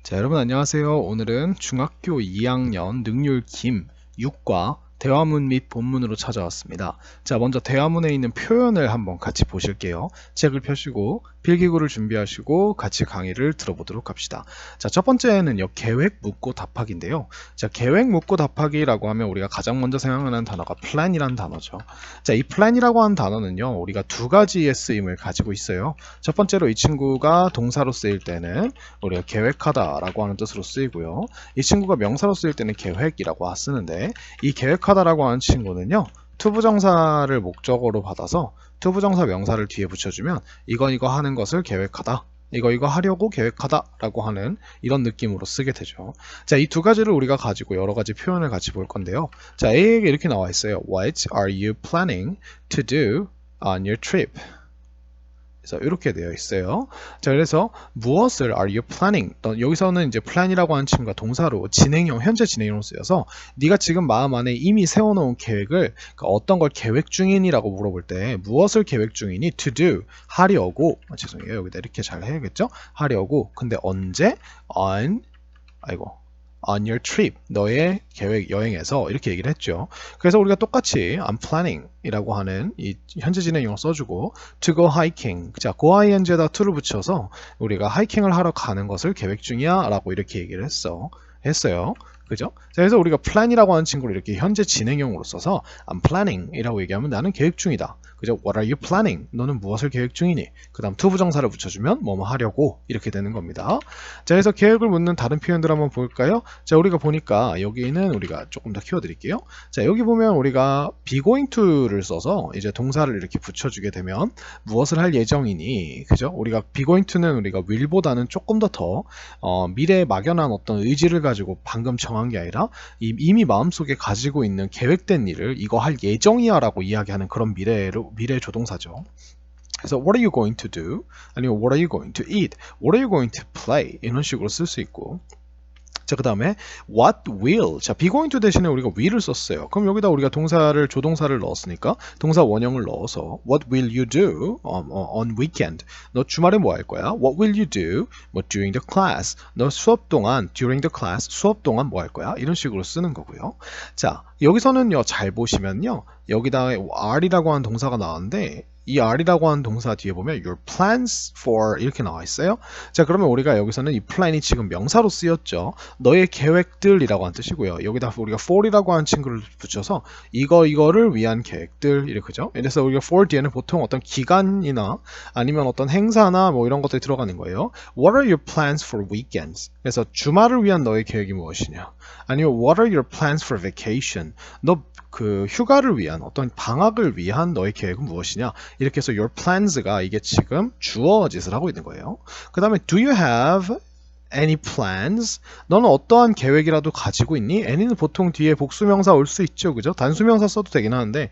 자, 여러분 안녕하세요. 오늘은 중학교 2학년 능률 김 6과 대화문 및 본문으로 찾아왔습니다. 자, 먼저 대화문에 있는 표현을 한번 같이 보실게요. 책을 펴시고 필기구를 준비하시고 같이 강의를 들어보도록 합시다. 자, 첫 번째는요, 계획 묻고 답하기인데요. 자, 계획 묻고 답하기라고 하면 우리가 가장 먼저 생각나는 단어가 plan이라는 단어죠. 자, 이 plan이라고 하는 단어는요, 우리가 두 가지의 쓰임을 가지고 있어요. 첫 번째로 이 친구가 동사로 쓰일 때는 우리가 계획하다라고 하는 뜻으로 쓰이고요. 이 친구가 명사로 쓰일 때는 계획이라고 쓰는데, 이 계획하다라고 하는 친구는요, 투부정사를 목적어로 받아서 투부정사 명사를 뒤에 붙여주면 이거 하는 것을 계획하다, 이거 하려고 계획하다 라고 하는 이런 느낌으로 쓰게 되죠. 자, 이 두 가지를 우리가 가지고 여러 가지 표현을 같이 볼 건데요. 자, A에게 이렇게 나와 있어요. What are you planning to do on your trip? 그래서 이렇게 되어 있어요. 자, 그래서 무엇을 are you planning? 여기서는 이제 plan이라고 하는 친구가 동사로 진행형, 현재 진행형으로 쓰여서 네가 지금 마음 안에 이미 세워놓은 계획을, 그러니까 어떤 걸 계획 중이니라고 물어볼 때 무엇을 계획 중이니? to do, 하려고. 죄송해요. 여기다 이렇게 잘 해야겠죠? 하려고. 근데 언제? on your trip, 너의 계획, 여행에서, 이렇게 얘기를 했죠. 그래서 우리가 똑같이 I'm planning 이라고 하는 이 현재 진행형을 써주고 to go hiking, 자, go ing에다 to를 붙여서 우리가 하이킹을 하러 가는 것을 계획 중이야 라고 이렇게 얘기를 했어요. 그죠? 자, 그래서 우리가 plan이라고 하는 친구를 이렇게 현재 진행형으로 써서 I'm planning 이라고 얘기하면 나는 계획 중이다. 그죠? What are you planning? 너는 무엇을 계획 중이니? 그 다음 투부정사를 붙여주면 뭐뭐 하려고, 이렇게 되는 겁니다. 자, 그래서 계획을 묻는 다른 표현들 한번 볼까요? 자, 우리가 보니까 여기는 우리가 조금 더 키워드릴게요. 자, 여기 보면 우리가 be going to를 써서 이제 동사를 이렇게 붙여주게 되면 무엇을 할 예정이니? 그죠? 우리가 be going to는 우리가 will보다는 조금 더 미래에 막연한 어떤 의지를 가지고 방금 정한 게 아니라 이미 마음속에 가지고 있는 계획된 일을 이거 할 예정이야 라고 이야기하는 그런 미래 조동사죠. 그래서 what are you going to do? 아니면 what are you going to eat? What are you going to play? 이런 식으로 쓸 수 있고, 자, 그 다음에 what will, 자, be going to 대신에 우리가 will을 썼어요. 그럼 여기다 우리가 조동사를 넣었으니까 동사 원형을 넣어서 what will you do on weekend? 너 주말에 뭐 할 거야? What will you do 뭐 during the class? 너 수업 동안 during the class, 수업 동안 뭐 할 거야? 이런 식으로 쓰는 거고요. 자, 여기서는요, 잘 보시면요, 여기다 are이라고 하는 동사가 나왔는데 이 are이라고 하는 동사 뒤에 보면 your plans for 이렇게 나와 있어요. 자, 그러면 우리가 여기서는 이 plan이 지금 명사로 쓰였죠. 너의 계획들이라고 하는 뜻이고요. 여기다 우리가 for이라고 하는 친구를 붙여서 이거를 위한 계획들, 이렇게죠. 그래서 우리가 for 뒤에는 보통 어떤 기간이나 아니면 어떤 행사나 뭐 이런 것들이 들어가는 거예요. What are your plans for weekends? 그래서 주말을 위한 너의 계획이 무엇이냐? 아니면 What are your plans for vacation? 너 그 휴가를 위한, 어떤 방학을 위한 너의 계획은 무엇이냐? 이렇게 해서 your plans가 이게 지금 주어 짓을 하고 있는 거예요. 그 다음에 do you have any plans? 너는 어떠한 계획이라도 가지고 있니? any는 보통 뒤에 복수명사 올 수 있죠, 그죠? 단수명사 써도 되긴 하는데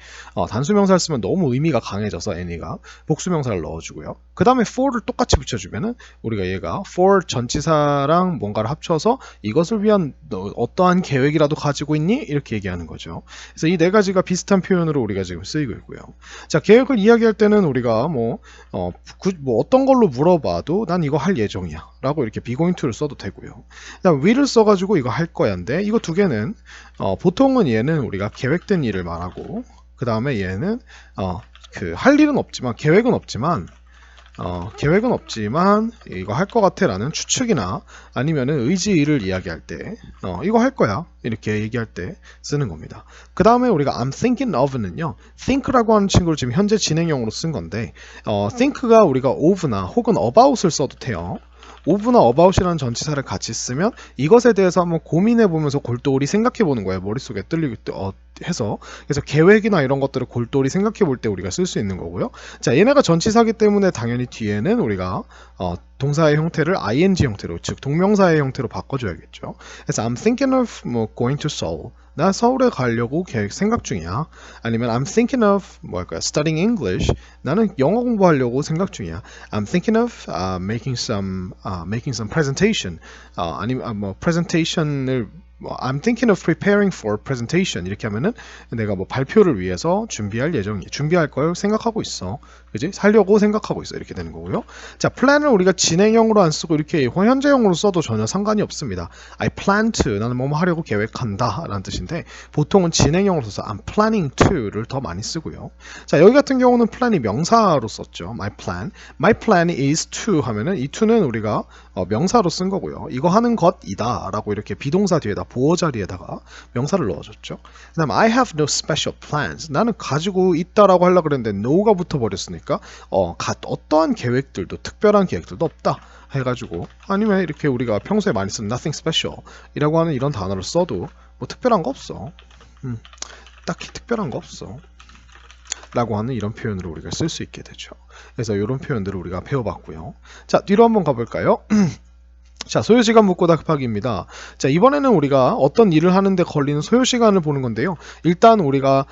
단수명사를 쓰면 너무 의미가 강해져서 any가 복수명사를 넣어주고요. 그 다음에 for를 똑같이 붙여주면은 우리가 얘가 for 전치사랑 뭔가를 합쳐서 이것을 위한 어떠한 계획이라도 가지고 있니? 이렇게 얘기하는 거죠. 그래서 이 네 가지가 비슷한 표현으로 우리가 지금 쓰이고 있고요. 자, 계획을 이야기할 때는 우리가 어떤 걸로 물어봐도 난 이거 할 예정이야 라고 이렇게 be going to를 써도 되고요. 그다음 will을 써가지고 이거 할 거야인데, 이거 두 개는 보통은 얘는 우리가 계획된 일을 말하고, 그 다음에 얘는 할 일은 없지만 계획은 없지만 이거 할 것 같아 라는 추측이나 아니면은 의지를 이야기할 때 이거 할 거야 이렇게 얘기할 때 쓰는 겁니다. 그 다음에 우리가 I'm thinking of는요, think라고 하는 친구를 지금 현재 진행형으로 쓴 건데 think가 우리가 of나 혹은 about을 써도 돼요. of나 about이라는 전치사를 같이 쓰면 이것에 대해서 한번 고민해 보면서 골똘히 생각해 보는 거예요. 머릿속에 해서. 그래서 계획이나 이런 것들을 골똘히 생각해 볼 때 우리가 쓸 수 있는 거고요. 자, 얘네가 전치사기 때문에 당연히 뒤에는 우리가 동사의 형태를 ing 형태로, 즉 동명사의 형태로 바꿔줘야겠죠. 그래서 I'm thinking of going to Seoul. 나 서울에 가려고 생각 중이야. 아니면 I'm thinking of studying English. 나는 영어 공부하려고 생각 중이야. I'm thinking of making some presentation. presentation을 I'm thinking of preparing for presentation 이렇게 하면은 내가 뭐 발표를 위해서 준비할 걸 생각하고 있어. 그지? 살려고 생각하고 있어. 이렇게 되는 거고요. 자, plan을 우리가 진행형으로 안 쓰고 이렇게 현재형으로 써도 전혀 상관이 없습니다. I plan to 나는 뭐뭐 하려고 계획한다 라는 뜻인데 보통은 진행형으로 써서 I'm planning to를 더 많이 쓰고요. 자, 여기 같은 경우는 plan이 명사로 썼죠. My plan is to 하면은 이 to는 우리가 명사로 쓴 거고요. 이거 하는 것이다 라고 이렇게 비동사 뒤에다 보어 자리에다가 명사를 넣어줬죠. 그 다음 I have no special plans. 나는 가지고 있다라고 하려고 그랬는데 no가 붙어버렸으니까 어떠한 계획들도 특별한 계획들도 없다 해가지고 아니면 이렇게 우리가 평소에 많이 쓰는 nothing special 이라고 하는 이런 단어를 써도 뭐 특별한 거 없어. 딱히 특별한 거 없어 라고 하는 이런 표현으로 우리가 쓸 수 있게 되죠. 그래서 이런 표현들을 우리가 배워봤고요. 자, 뒤로 한번 가볼까요? 자, 소요시간 묻고 답하기입니다. 자, 이번에는 우리가 어떤 일을 하는데 걸리는 소요시간을 보는 건데요. 일단 우리가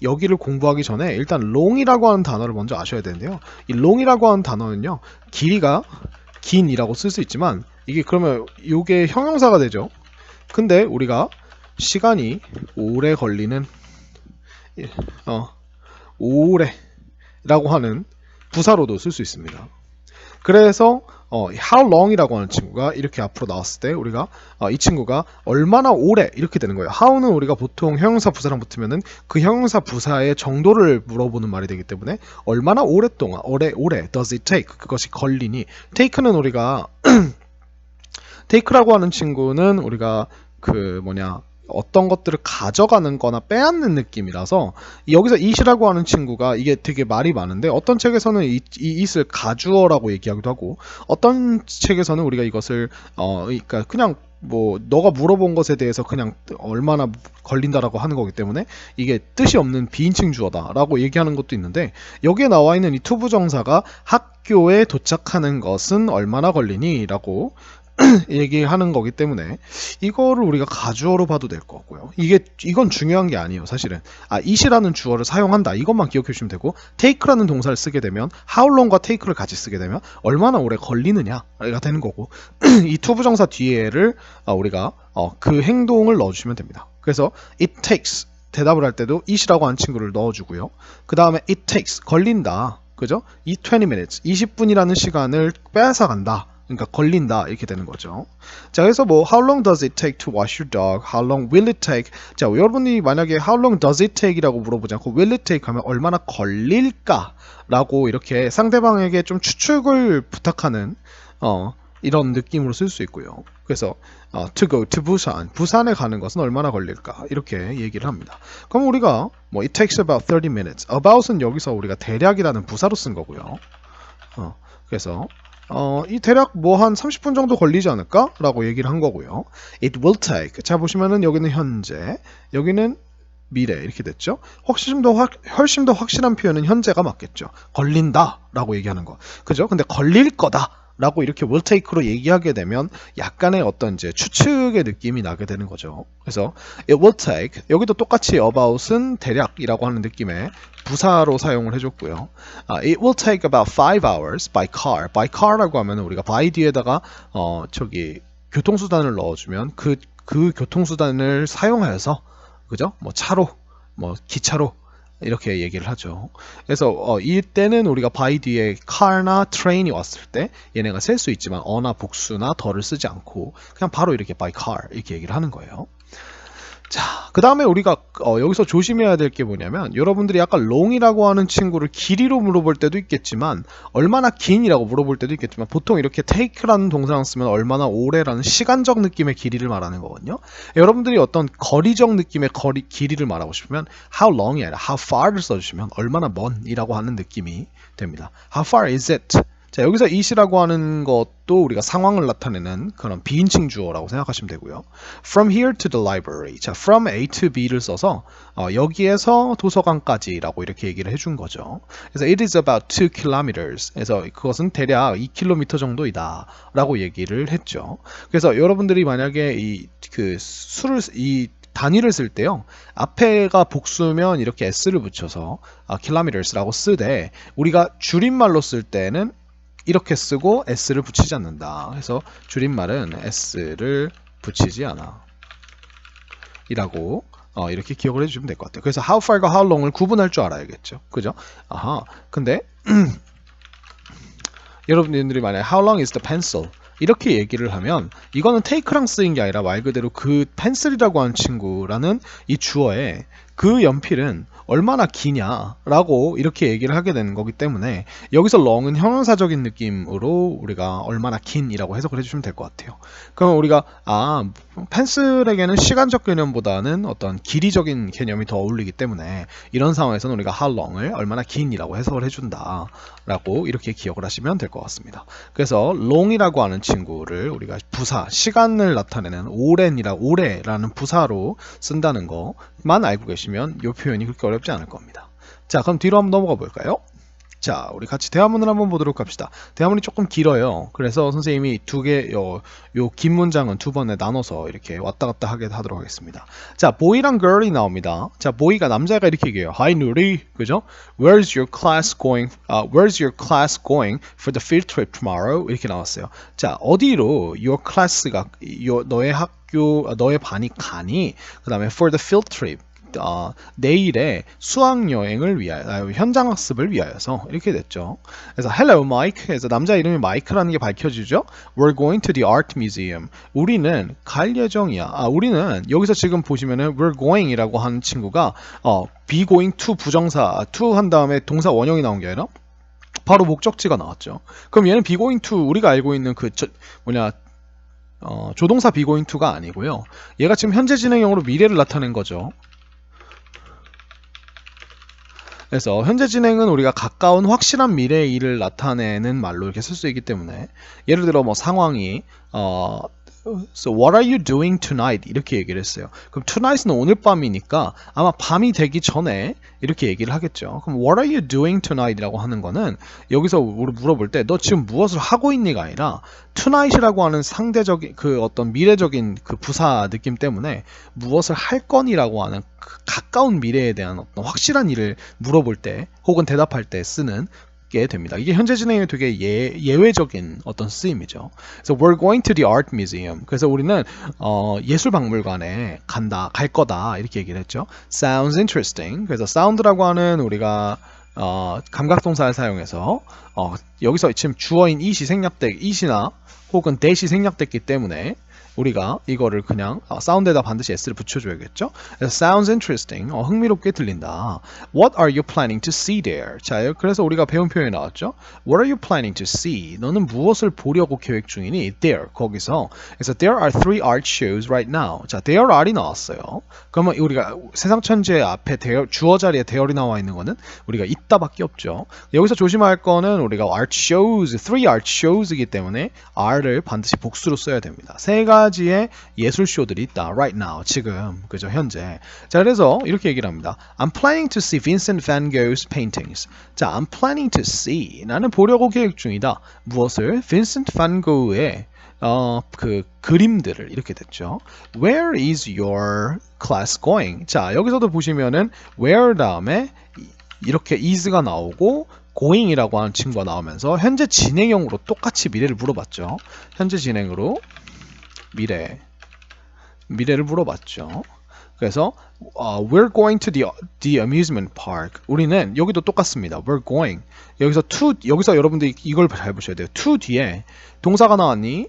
여기를 공부하기 전에 일단 long이라고 하는 단어를 먼저 아셔야 되는데요. 이 long이라고 하는 단어는요. 길이가 긴이라고 쓸 수 있지만 이게 그러면 이게 형용사가 되죠. 근데 우리가 시간이 오래 걸리는 오래라고 하는 부사로도 쓸 수 있습니다. 그래서 how long이라고 하는 친구가 이렇게 앞으로 나왔을 때 우리가 이 친구가 얼마나 오래 이렇게 되는 거예요. how는 우리가 보통 형용사 부사랑 붙으면은 그 형용사 부사의 정도를 물어보는 말이 되기 때문에 얼마나 오랫동안 오래 does it take 그것이 걸리니 take는 우리가 take라고 하는 친구는 우리가 어떤 것들을 가져가는 거나 빼앗는 느낌이라서 여기서 it이라고 하는 친구가 이게 되게 말이 많은데 어떤 책에서는 이 it을 가주어라고 얘기하기도 하고 어떤 책에서는 우리가 이것을 그러니까 그냥 뭐 너가 물어본 것에 대해서 그냥 얼마나 걸린다라고 하는 거기 때문에 이게 뜻이 없는 비인칭 주어다라고 얘기하는 것도 있는데 여기에 나와 있는 이 투부정사가 학교에 도착하는 것은 얼마나 걸리니? 라고 얘기하는 거기 때문에 이거를 우리가 가주어로 봐도 될 것 같고요. 이건 중요한 게 아니에요. 사실은 it이라는 주어를 사용한다 이것만 기억해 주시면 되고 take라는 동사를 쓰게 되면 how long과 take를 같이 쓰게 되면 얼마나 오래 걸리느냐가 되는 거고 이 투부정사 뒤에를 우리가 그 행동을 넣어주시면 됩니다. 그래서 it takes 대답을 할 때도 it이라고 하는 친구를 넣어주고요. 그 다음에 it takes 걸린다. 그죠? 20 minutes 20분이라는 시간을 뺏어간다. 그러니까 걸린다 이렇게 되는 거죠. 자, 그래서 뭐 how long does it take to wash your dog? How long will it take? 자, 여러분이 만약에 how long does it take이라고 물어보지 않고 will it take 하면 얼마나 걸릴까? 라고 이렇게 상대방에게 좀 추측을 부탁하는 이런 느낌으로 쓸 수 있고요. 그래서 to go to 부산에 가는 것은 얼마나 걸릴까? 이렇게 얘기를 합니다. 그럼 우리가 뭐 it takes about 30 minutes. about은 여기서 우리가 대략이라는 부사로 쓴 거고요. 그래서 이 대략 뭐 한 30분 정도 걸리지 않을까? 라고 얘기를 한 거고요. It will take. 자, 보시면은 여기는 현재, 여기는 미래 이렇게 됐죠. 훨씬 더 확실한 표현은 현재가 맞겠죠. 걸린다 라고 얘기하는 거. 그죠? 근데 걸릴 거다 라고 이렇게 will take로 얘기하게 되면 약간의 어떤 이제 추측의 느낌이 나게 되는 거죠. 그래서 it will take 여기도 똑같이 about은 대략이라고 하는 느낌의 부사로 사용을 해줬고요. It will take about 5 hours by car. by car라고 하면 우리가 by 뒤에다가 교통수단을 넣어주면 그 교통수단을 사용하여서 그죠? 뭐 차로, 뭐 기차로 이렇게 얘기를 하죠. 그래서 이때는 우리가 by 뒤에 car나 train이 왔을 때 얘네가 셀 수 있지만 어나 복수나 더를 쓰지 않고 그냥 바로 이렇게 by car 이렇게 얘기를 하는 거예요. 자, 그 다음에 우리가 여기서 조심해야 될 게 뭐냐면 여러분들이 아까 long이라고 하는 친구를 길이로 물어볼 때도 있겠지만 얼마나 긴이라고 물어볼 때도 있겠지만 보통 이렇게 take라는 동사랑 쓰면 얼마나 오래라는 시간적 느낌의 길이를 말하는 거거든요. 여러분들이 어떤 거리적 느낌의 길이를 말하고 싶으면 how long이 아니라 how far를 써주시면 얼마나 먼이라고 하는 느낌이 됩니다. How far is it? 자, 여기서 it이라고 하는 것도 우리가 상황을 나타내는 그런 비인칭 주어라고 생각하시면 되고요. From here to the library. 자, from A to B를 써서 여기에서 도서관까지라고 이렇게 얘기를 해준 거죠. 그래서 it is about 2 kilometers. 그래서 그것은 대략 2km 정도이다 라고 얘기를 했죠. 그래서 여러분들이 만약에 이 단위를 쓸 때요. 앞에가 복수면 이렇게 s를 붙여서 kilometers라고 쓰되 우리가 줄임말로 쓸 때는 이렇게 쓰고 s를 붙이지 않는다. 그래서 줄임말은 s를 붙이지 않아. 이라고 이렇게 기억을 해주시면 될 것 같아요. 그래서 how far과 how long을 구분할 줄 알아야겠죠. 그죠? 아하. 근데 여러분들이 만약에 how long is the pencil? 이렇게 얘기를 하면 이거는 take랑 쓰인 게 아니라 말 그대로 그 펜슬이라고 하는 친구라는 이 주어에 그 연필은 얼마나 기냐라고 이렇게 얘기를 하게 되는 거기 때문에 여기서 long은 형용사적인 느낌으로 우리가 얼마나 긴이라고 해석을 해주시면 될 것 같아요. 그러면 우리가 펜슬에게는 시간적 개념보다는 어떤 길이적인 개념이 더 어울리기 때문에 이런 상황에서는 우리가 how long을 얼마나 긴이라고 해석을 해준다 라고 이렇게 기억을 하시면 될 것 같습니다. 그래서 long이라고 하는 친구를 우리가 부사, 시간을 나타내는 오래라는 부사로 쓴다는 거만 알고 계시면 이 표현이 그렇게 어렵지 않을 겁니다. 자, 그럼 뒤로 한번 넘어가 볼까요? 자, 우리 같이 대화문을 한번 보도록 합시다. 대화문이 조금 길어요. 그래서 선생님이 요 긴 문장은 두 번에 나눠서 이렇게 왔다 갔다 하도록 하겠습니다. 자, boy랑 girl이 나옵니다. 자, boy가 남자가 이렇게 얘기해요. Hi, 누리. 그죠? Where's your class going? Where's your class going for the field trip tomorrow? 이렇게 나왔어요. 자, 어디로 your class가 너의 학교, 너의 반이 가니? 그 다음에 for the field trip. 내일의 수학여행을 위하여 현장학습을 위하여서 이렇게 됐죠. 그래서 Hello Mike. 그래서 남자 이름이 마이크라는 게 밝혀지죠. We're going to the art museum. 우리는 갈 예정이야. 우리는 여기서 지금 보시면은 we're going이라고 하는 친구가 be going to 부정사 to 한 다음에 동사 원형이 나온 게 아니라 바로 목적지가 나왔죠. 그럼 얘는 be going to 우리가 알고 있는 조동사 be going to가 아니고요. 얘가 지금 현재 진행형으로 미래를 나타낸 거죠. 그래서 현재 진행은 우리가 가까운 확실한 미래의 일을 나타내는 말로 이렇게 쓸 수 있기 때문에 예를 들어 뭐 상황이 So what are you doing tonight? 이렇게 얘기를 했어요. 그럼 tonight은 오늘 밤이니까 아마 밤이 되기 전에 이렇게 얘기를 하겠죠. 그럼 what are you doing tonight? 이라고 하는 거는 여기서 우리 물어볼 때 너 지금 무엇을 하고 있니가 아니라 tonight이라고 하는 상대적인 그 어떤 미래적인 그 부사 느낌 때문에 무엇을 할 거니라고 하는 그 가까운 미래에 대한 어떤 확실한 일을 물어볼 때 혹은 대답할 때 쓰는 게 됩니다. 이게 현재 진행의 되게 예외적인 어떤 쓰임이죠. 그래서 we're going to the art museum. 그래서 우리는 예술박물관에 갈 거다 이렇게 얘기를 했죠. Sounds interesting. 그래서 sound라고 하는 우리가 감각동사를 사용해서 여기서 지금 주어인 it이나 혹은 that이 생략됐기 때문에 우리가 이거를 그냥 사운드에다 반드시 s를 붙여줘야겠죠. Sounds interesting. 흥미롭게 들린다. What are you planning to see there? 자, 그래서 우리가 배운 표현이 나왔죠. What are you planning to see? 너는 무엇을 보려고 계획 중이니? There. 거기서. 그래서 there are 3 art shows right now. 자, there are이 나왔어요. 그러면 우리가 세상천지의 앞에 주어 자리에 there이 나와 있는 거는 우리가 있다밖에 없죠. 여기서 조심할 거는 우리가 art shows, 3 art shows이기 때문에 are를 반드시 복수로 써야 됩니다. 세 가지의 예술쇼들이 있다. Right now. 지금. 그죠? 현재. 자, 그래서 이렇게 얘기를 합니다. I'm planning to see Vincent van Gogh's paintings. 자, I'm planning to see. 나는 보려고 계획 중이다. 무엇을? Vincent van Gogh의 그 그림들을 이렇게 됐죠. Where is your class going? 자, 여기서도 보시면은 where 다음에 이렇게 is가 나오고 going이라고 하는 친구가 나오면서 현재 진행형으로 똑같이 미래를 물어봤죠. 현재 진행으로 미래를 물어봤죠. 그래서 we're going to the amusement park. 우리는 여기도 똑같습니다. We're going. 여기서 여러분들이 이걸 잘 보셔야 돼요. to 뒤에 동사가 나왔니?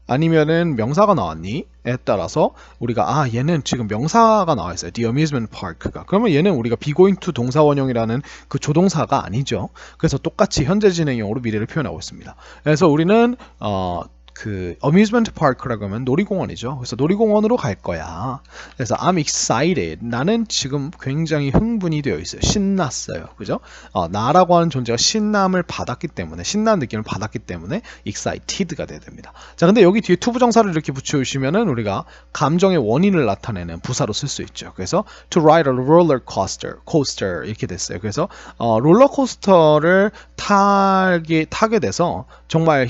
아니면은 명사가 나왔니? 에 따라서 우리가 얘는 지금 명사가 나와 있어요. The amusement park가. 그러면 얘는 우리가 be going to 동사 원형이라는 그 조동사가 아니죠. 그래서 똑같이 현재 진행형으로 미래를 표현하고 있습니다. 그래서 우리는 그 amusement park라고 하면 놀이공원이죠. 그래서 놀이공원으로 갈 거야. 그래서 I'm excited. 나는 지금 굉장히 흥분이 되어 있어요. 신났어요. 그죠? 나라고 하는 존재가 신남을 받았기 때문에 신난 느낌을 받았기 때문에 excited가 돼야 됩니다. 자, 근데 여기 뒤에 to 부정사를 이렇게 붙여주시면은 우리가 감정의 원인을 나타내는 부사로 쓸 수 있죠. 그래서 to ride a roller coaster 이렇게 됐어요. 그래서 롤러코스터를 타게 돼서 정말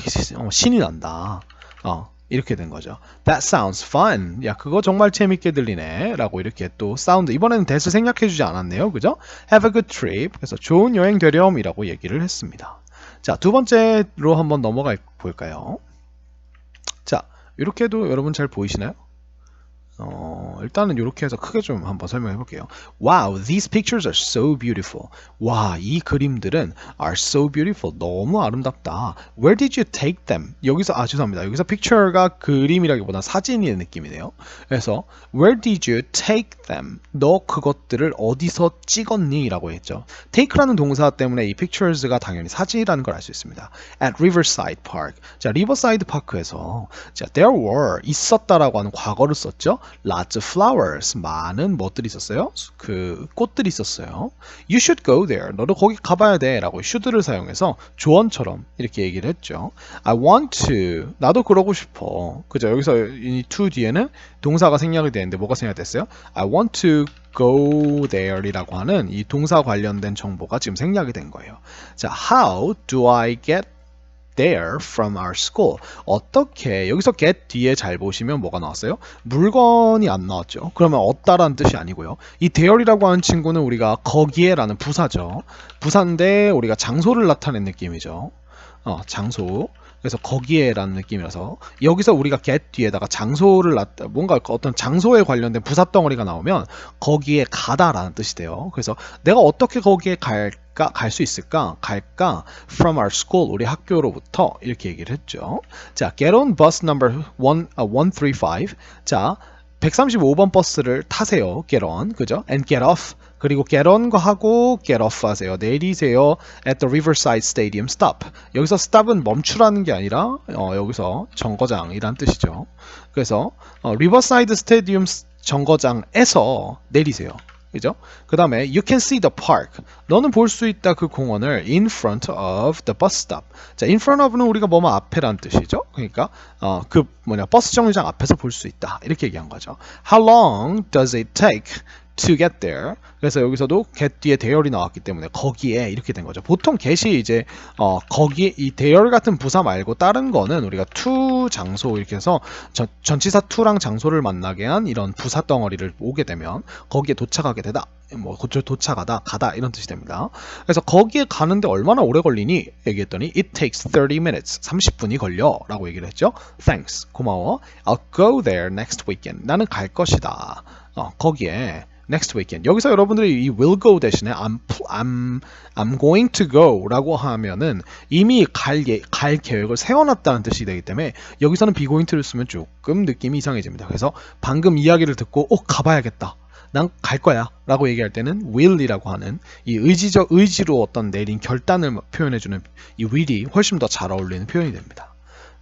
신이 난다. 이렇게 된 거죠. That sounds fun. 야, 그거 정말 재밌게 들리네. 라고 이렇게 또 사운드. 이번에는 that을 생략해주지 않았네요. 그죠? Have a good trip. 그래서 좋은 여행 되렴이라고 얘기를 했습니다. 자, 두 번째로 한번 넘어가 볼까요? 자, 이렇게 해도 여러분 잘 보이시나요? 일단은 이렇게 해서 크게 좀 한번 설명해 볼게요. Wow, these pictures are so beautiful. 와, 이 그림들은 are so beautiful. 너무 아름답다. Where did you take them? 여기서 죄송합니다. 여기서 picture가 그림이라기보다 사진의 느낌이네요. 그래서 where did you take them? 너 그것들을 어디서 찍었니? 라고 했죠. take라는 동사 때문에 이 pictures가 당연히 사진이라는 걸 알 수 있습니다. At Riverside Park. 자, 리버사이드 파크에서 자, there were 있었다라고 하는 과거를 썼죠. Lots of flowers. 많은 뭐들이 있었어요? 그 꽃들이 있었어요. You should go there. 너도 거기 가봐야 돼. 라고 should를 사용해서 조언처럼 이렇게 얘기를 했죠. I want to. 나도 그러고 싶어. 그죠? 여기서 이 to 뒤에는 동사가 생략이 되는데 뭐가 생략됐어요? I want to go there 이라고 하는 이 동사 관련된 정보가 지금 생략이 된 거예요. 자, how do I get there from our school. 어떻게 여기서 get 뒤에 잘 보시면 뭐가 나왔어요? 물건이 안 나왔죠. 그러면 얻다라는 뜻이 아니고요. 이 there이라고 하는 친구는 우리가 거기에라는 부사죠. 부사인데 우리가 장소를 나타낸 느낌이죠. 장소. 그래서 거기에라는 느낌이라서 여기서 우리가 get 뒤에다가 장소를 뭔가 어떤 장소에 관련된 부사 덩어리가 나오면 거기에 가다라는 뜻이 돼요. 그래서 내가 어떻게 거기에 갈 수 있을까? 갈까? From our school, 우리 학교로부터 이렇게 얘기를 했죠. 자, get on bus number 135. 자, 135번 버스를 타세요. get on, 그죠? And get off. 그리고 get on과 하고 get off 하세요. 내리세요. At the Riverside Stadium stop. 여기서 stop은 멈추라는 게 아니라 여기서 정거장이란 뜻이죠. 그래서 Riverside Stadium 정거장에서 내리세요. 그죠? 그 다음에 you can see the park. 너는 볼 수 있다 그 공원을 in front of the bus stop. 자, in front of는 우리가 뭐뭐 앞에란 뜻이죠. 그러니까 버스 정류장 앞에서 볼 수 있다. 이렇게 얘기한 거죠. How long does it take to get there? 그래서 여기서도 get 뒤에 there이 나왔기 때문에 거기에 이렇게 된 거죠. 보통 get이 이제 거기에 이 there 같은 부사 말고 다른 거는 우리가 to 장소 이렇게 해서 전치사 to랑 장소를 만나게 한 이런 부사 덩어리를 오게 되면 거기에 도착하게 되다. 뭐 도착하다, 가다 이런 뜻이 됩니다. 그래서 거기에 가는데 얼마나 오래 걸리니? 얘기했더니 it takes 30 minutes. 30분이 걸려 라고 얘기를 했죠. Thanks. 고마워. I'll go there next weekend. 나는 갈 것이다. 거기에 next weekend. 여기서 여러분들이 이 will go 대신에 I'm going to go 라고 하면은 이미 갈 계획을 세워놨다는 뜻이 되기 때문에 여기서는 be going to를 쓰면 조금 느낌이 이상해집니다. 그래서 방금 이야기를 듣고 가봐야겠다. 난 갈 거야 라고 얘기할 때는 will이라고 하는 이 의지로 어떤 내린 결단을 표현해주는 이 will이 훨씬 더 잘 어울리는 표현이 됩니다.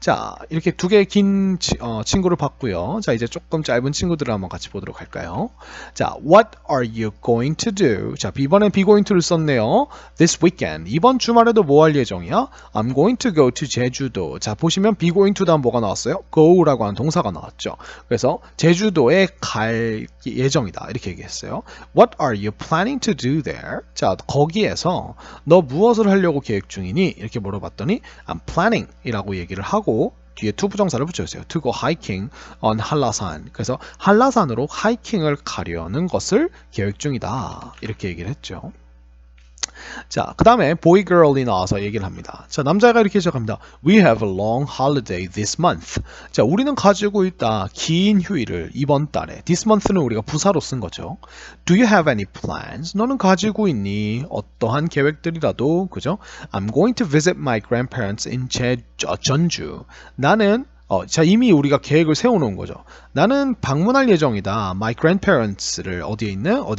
자, 이렇게 두 개의 긴 친구를 봤고요. 자, 이제 조금 짧은 친구들을 한번 같이 보도록 할까요? 자, what are you going to do? 자, 이번엔 be going to를 썼네요. This weekend. 이번 주말에도 뭐 할 예정이야? I'm going to go to 제주도. 자, 보시면 be going to 다음 뭐가 나왔어요? go라고 하는 동사가 나왔죠. 그래서 제주도에 갈 예정이다. 이렇게 얘기했어요. What are you planning to do there? 자, 거기에서 너 무엇을 하려고 계획 중이니? 이렇게 물어봤더니 I'm planning 이라고 얘기를 하고 뒤에 to 부정사를 붙여주세요. To go hiking on 한라산. 그래서 한라산으로 하이킹을 가려는 것을 계획 중이다. 이렇게 얘기를 했죠. 자, 그 다음에 boy, girl이 나와서 얘기를 합니다. 자, 남자가 이렇게 시작합니다. We have a long holiday this month. 자, 우리는 가지고 있다. 긴 휴일을 이번 달에. This month는 우리가 부사로 쓴 거죠. Do you have any plans? 너는 가지고 있니? 어떠한 계획들이라도, 그죠? I'm going to visit my grandparents in 전주. 나는 자, 이미 우리가 계획을 세워놓은 거죠. 나는 방문할 예정이다. My grandparents를 어디에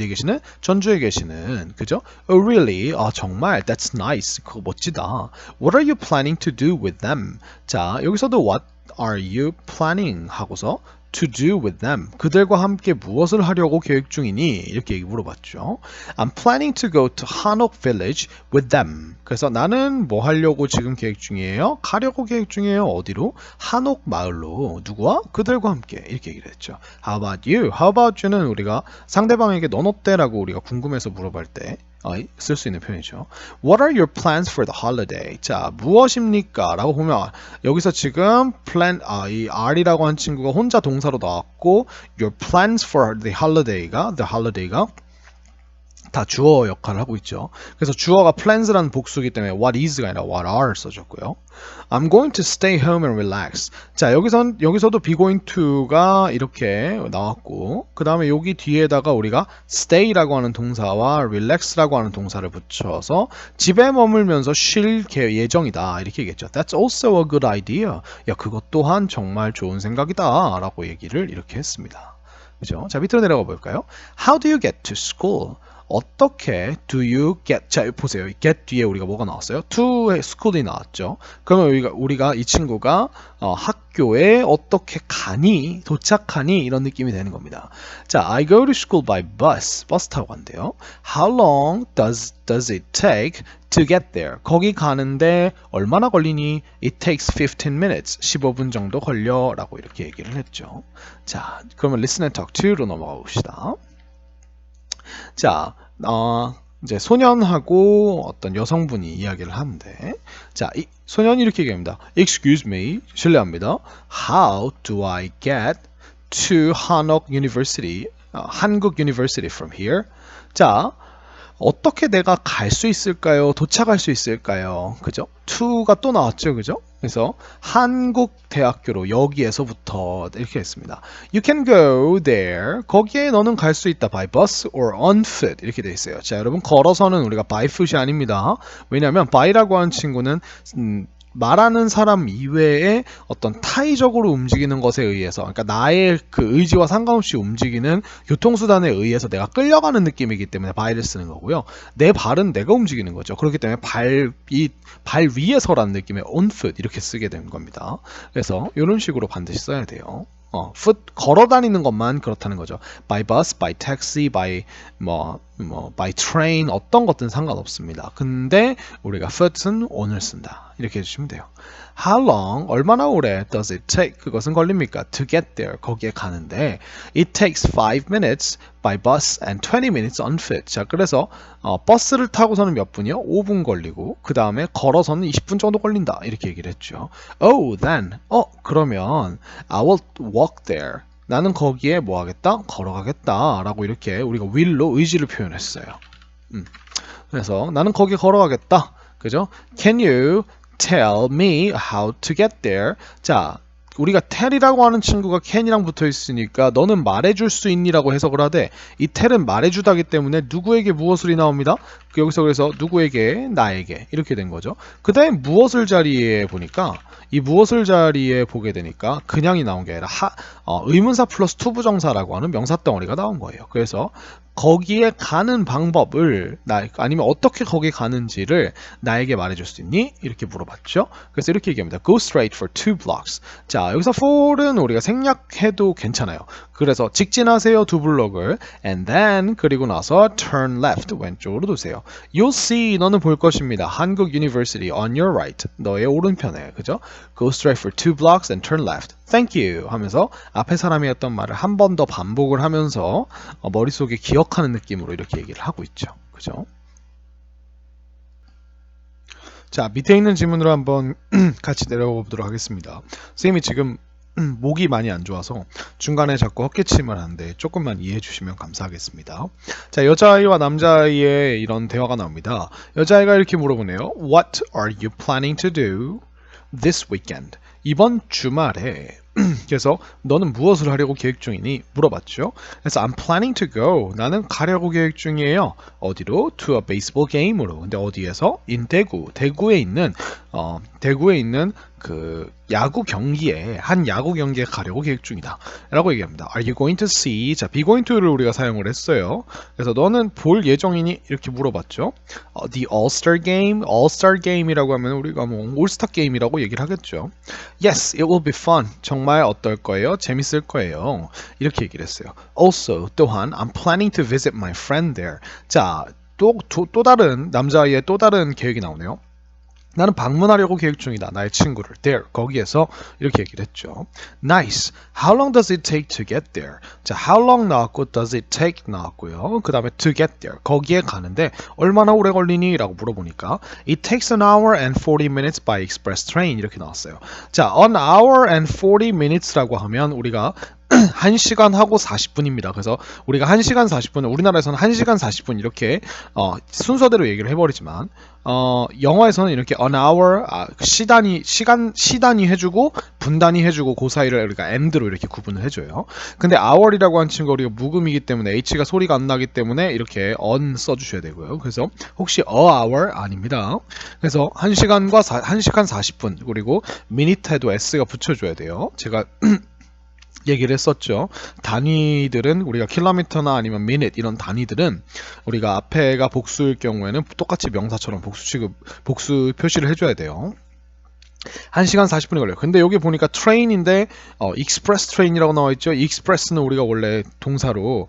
계시는? 전주에 계시는. 그죠? Oh, really? 정말? That's nice. 그거 멋지다. What are you planning to do with them? 자, 여기서도 what are you planning? 하고서 to do with them. 그들과 함께 무엇을 하려고 계획 중이니? 이렇게 물어봤죠. I'm planning to go to Hanok Village with them. 그래서 나는 뭐 하려고 지금 계획 중이에요? 가려고 계획 중이에요. 어디로? 한옥 마을로. 누구와? 그들과 함께. 이렇게 얘기를 했죠. How about you? How about you는 우리가 상대방에게 넌 어때? 라고 우리가 궁금해서 물어볼 때 쓸 수 있는 표현이죠. What are your plans for the holiday? 자, 무엇입니까? 라고 보면 여기서 지금 plan, 이 R이라고 한 친구가 혼자 동사로 나왔고 Your plans for the holiday가 다 주어 역할을 하고 있죠. 그래서 주어가 plans라는 복수이기 때문에 what is가 아니라 what are 써줬고요. I'm going to stay home and relax. 자, 여기서도 be going to가 이렇게 나왔고, 그 다음에 여기 뒤에다가 우리가 stay라고 하는 동사와 relax라고 하는 동사를 붙여서 집에 머물면서 쉴 예정이다. 이렇게 얘기했죠. That's also a good idea. 야, 그것 또한 정말 좋은 생각이다. 라고 얘기를 이렇게 했습니다. 그죠? 자, 밑으로 내려가 볼까요? How do you get to school? 어떻게 do you get? 자, 보세요. get 뒤에 우리가 뭐가 나왔어요? to school이 나왔죠. 그러면 우리가 이 친구가 학교에 어떻게 가니? 도착하니? 이런 느낌이 되는 겁니다. 자, I go to school by bus. 버스 타고 간대요. How long does it take to get there? 거기 가는데 얼마나 걸리니? It takes 15 minutes. 15분 정도 걸려. 라고 이렇게 얘기를 했죠. 자, 그러면 listen and talk to로 넘어가 봅시다. 자, 이제 소년하고 어떤 여성분이 이야기를 하는데, 자, 이 소년이 이렇게 얘기합니다. Excuse me, 실례합니다. How do I get to Hanok University, 한국 University from here? 자, 어떻게 내가 갈 수 있을까요? 도착할 수 있을까요? 그죠? to가 또 나왔죠, 그죠? 그래서 한국 대학교로 여기에서부터 이렇게 했습니다. You can go there. 거기에 너는 갈 수 있다. By bus or on foot 이렇게 돼 있어요. 자, 여러분 걸어서는 우리가 by foot이 아닙니다. 왜냐하면 by라고 하는 친구는 말하는 사람 이외에 어떤 타의적으로 움직이는 것에 의해서, 그러니까 나의 그 의지와 상관없이 움직이는 교통수단에 의해서 내가 끌려가는 느낌이기 때문에 by를 쓰는 거고요. 내 발은 내가 움직이는 거죠. 그렇기 때문에 발 위에 서라는 느낌의 on foot 이렇게 쓰게 된 겁니다. 그래서 이런 식으로 반드시 써야 돼요. foot 걸어 다니는 것만 그렇다는 거죠. by bus, by taxi, by by train 어떤 것든 상관없습니다. 근데 우리가 foot은 on을 쓴다. 이렇게 해주시면 돼요. How long 얼마나 오래 does it take 그것은 걸립니까? To get there 거기에 가는데 it takes 5 minutes by bus and 20 minutes on foot. 자, 그래서 버스를 타고서는 몇 분이요? 5분 걸리고 그 다음에 걸어서는 20분 정도 걸린다. 이렇게 얘기를 했죠. Oh, then 그러면 I will walk there. 나는 거기에 뭐 하겠다? 걸어가겠다. 라고 이렇게 우리가 will로 의지를 표현했어요. 그래서 나는 거기 걸어가겠다. 그죠? Can you tell me how to get there? 자, 우리가 tell이라고 하는 친구가 can이랑 붙어 있으니까 너는 말해줄 수 있니라고 해석을 하되 이 tell은 말해주다기 때문에 누구에게 무엇을이 나옵니다. 여기서 그래서 누구에게 나에게 이렇게 된 거죠. 그 다음에 무엇을 자리에 보니까 이 무엇을 자리에 보게 되니까 그냥이 나온 게 아니라 의문사 플러스 투부정사라고 하는 명사 덩어리가 나온 거예요. 그래서 거기에 가는 방법을 아니면 어떻게 거기 가는지를 나에게 말해줄 수 있니? 이렇게 물어봤죠. 그래서 이렇게 얘기합니다. Go straight for 2 blocks. 자, 여기서 for은 우리가 생략해도 괜찮아요. 그래서 직진하세요 2블록을 and then 그리고 나서 turn left 왼쪽으로 두세요. You'll see 너는 볼 것입니다. 한국 University on your right 너의 오른편에 그죠? Go straight for 2 blocks and turn left. Thank you 하면서 앞에 사람이 했던 말을 한 번 더 반복을 하면서 머릿속에 기억하는 느낌으로 이렇게 얘기를 하고 있죠. 그죠? 자, 밑에 있는 질문으로 한번 같이 내려가 보도록 하겠습니다. 선생님이 지금 목이 많이 안 좋아서 중간에 자꾸 헛기침을 하는데 조금만 이해해 주시면 감사하겠습니다. 자, 여자아이와 남자아이의 이런 대화가 나옵니다. 여자아이가 이렇게 물어보네요. What are you planning to do this weekend? 이번 주말에 그래서 너는 무엇을 하려고 계획 중이니? 물어봤죠. 그래서 I'm planning to go. 나는 가려고 계획 중이에요. 어디로? To a baseball game으로. 근데 어디에서? In 대구. 대구에 있는 그 야구 경기에 한 야구 경기에 가려고 계획 중이다. 라고 얘기합니다. Are you going to see? 자, be going to를 우리가 사용을 했어요. 그래서 너는 볼 예정이니? 이렇게 물어봤죠. The All-Star Game? All-Star Game이라고 하면 우리가 뭐 올스타 게임이라고 얘기를 하겠죠. Yes, it will be fun. 정말 어떨 거예요? 재밌을 거예요. 이렇게 얘기를 했어요. Also, 또한 I'm planning to visit my friend there. 자, 또 다른 남자아이의 또 다른 계획이 나오네요. 나는 방문하려고 계획 중이다. 나의 친구를. There. 거기에서 이렇게 얘기를 했죠. Nice. How long does it take to get there? 자, how long 나왔고 does it take 나왔고요. 그 다음에 to get there. 거기에 가는데 얼마나 오래 걸리니? 라고 물어보니까 It takes an hour and 40 minutes by express train. 이렇게 나왔어요. 자, an hour and 40 minutes라고 하면 우리가 1시간 하고 40분입니다. 그래서 우리가 1시간 40분을 우리나라에서는 1시간 40분 이렇게 순서대로 얘기를 해버리지만 영어에서는 이렇게 an hour 시단위 해주고 분단위 해주고 그 사이를 우리가 and로 이렇게 구분을 해줘요. 근데 hour이라고 하는 친구가 우리가 묵음이기 때문에 h가 소리가 안 나기 때문에 이렇게 on 써주셔야 되고요. 그래서 혹시 a hour 아닙니다. 그래서 1시간과 1시간 40분 그리고 minute에도 s가 붙여줘야 돼요. 제가 얘기를 했었죠. 단위들은 우리가 킬로미터나 아니면 minute 이런 단위들은 우리가 앞에가 복수일 경우에는 똑같이 명사처럼 복수 표시를 해줘야 돼요. 1시간 40분이 걸려요. 근데 여기 보니까 트레인인데 익스프레스 트레인이라고 나와 있죠. 익스프레스는 우리가 원래 동사로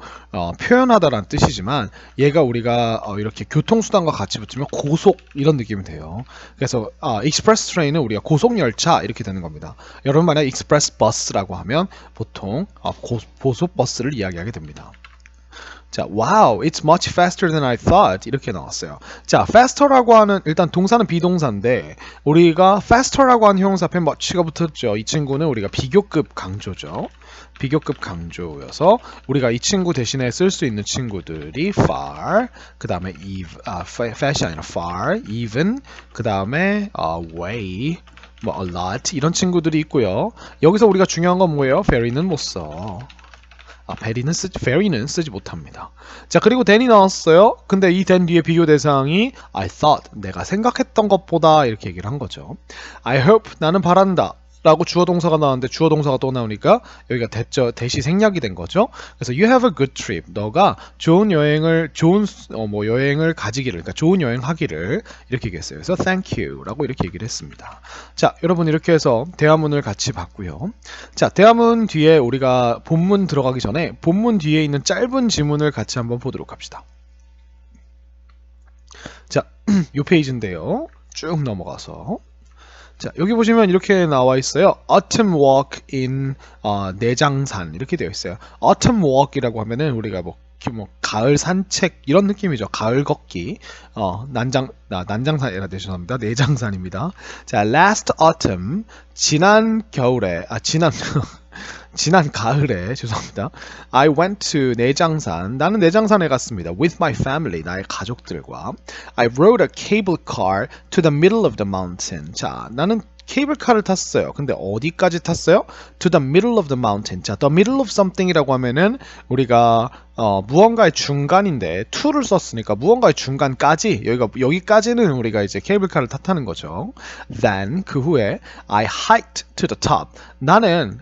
표현하다라는 뜻이지만 얘가 우리가 이렇게 교통수단과 같이 붙으면 고속 이런 느낌이 돼요. 그래서 익스프레스 트레인은 우리가 고속 열차 이렇게 되는 겁니다. 여러분 만약 익스프레스 버스라고 하면 보통 고속 버스를 이야기하게 됩니다. 자, wow, it's much faster than I thought 이렇게 나왔어요. 자, faster라고 하는 일단 동사는 비동사인데 우리가 faster라고 하는 형용사 앞에 much가 붙었죠. 이 친구는 우리가 비교급 강조죠. 비교급 강조여서 우리가 이 친구 대신에 쓸 수 있는 친구들이 far, 그 다음에 fast이 아니라 far, even, 그 다음에 way, 뭐 a lot 이런 친구들이 있고요. 여기서 우리가 중요한 건 뭐예요? very는 못 써. very는 쓰지 못합니다. 자, 그리고 than이 나왔어요. 근데 이 than 뒤에 비교 대상이 I thought, 내가 생각했던 것보다 이렇게 얘기를 한 거죠. I hope, 나는 바란다. 라고 주어 동사가 나왔는데 주어 동사가 또 나오니까 여기가 대시 생략이 된 거죠. 그래서 you have a good trip. 너가 좋은 여행을 여행을 가지기를, 그러니까 좋은 여행 하기를 이렇게 얘기했어요. 그래서 thank you라고 이렇게 얘기를 했습니다. 자, 여러분 이렇게 해서 대화문을 같이 봤고요. 자, 대화문 뒤에 우리가 본문 들어가기 전에 본문 뒤에 있는 짧은 지문을 같이 한번 보도록 합시다. 자, 이 페이지인데요. 쭉 넘어가서. 자, 여기 보시면 이렇게 나와 있어요. Autumn walk in 내장산 이렇게 되어 있어요. Autumn walk이라고 하면은 우리가 가을 산책 이런 느낌이죠. 가을 걷기. 난장산이라 죄송합니다. 내장산입니다. 자, last autumn 지난 가을에 죄송합니다. I went to 내장산. 나는 내장산에 갔습니다. With my family. 나의 가족들과. I rode a cable car to the middle of the mountain. 자, 나는 케이블카를 탔어요. 근데 어디까지 탔어요? To the middle of the mountain. 자, the middle of something이라고 하면은 우리가 무언가의 중간인데 to를 썼으니까 무언가의 중간까지 여기까지는 우리가 이제 케이블카를 탔다는 거죠. Then 그 후에 I hiked to the top. 나는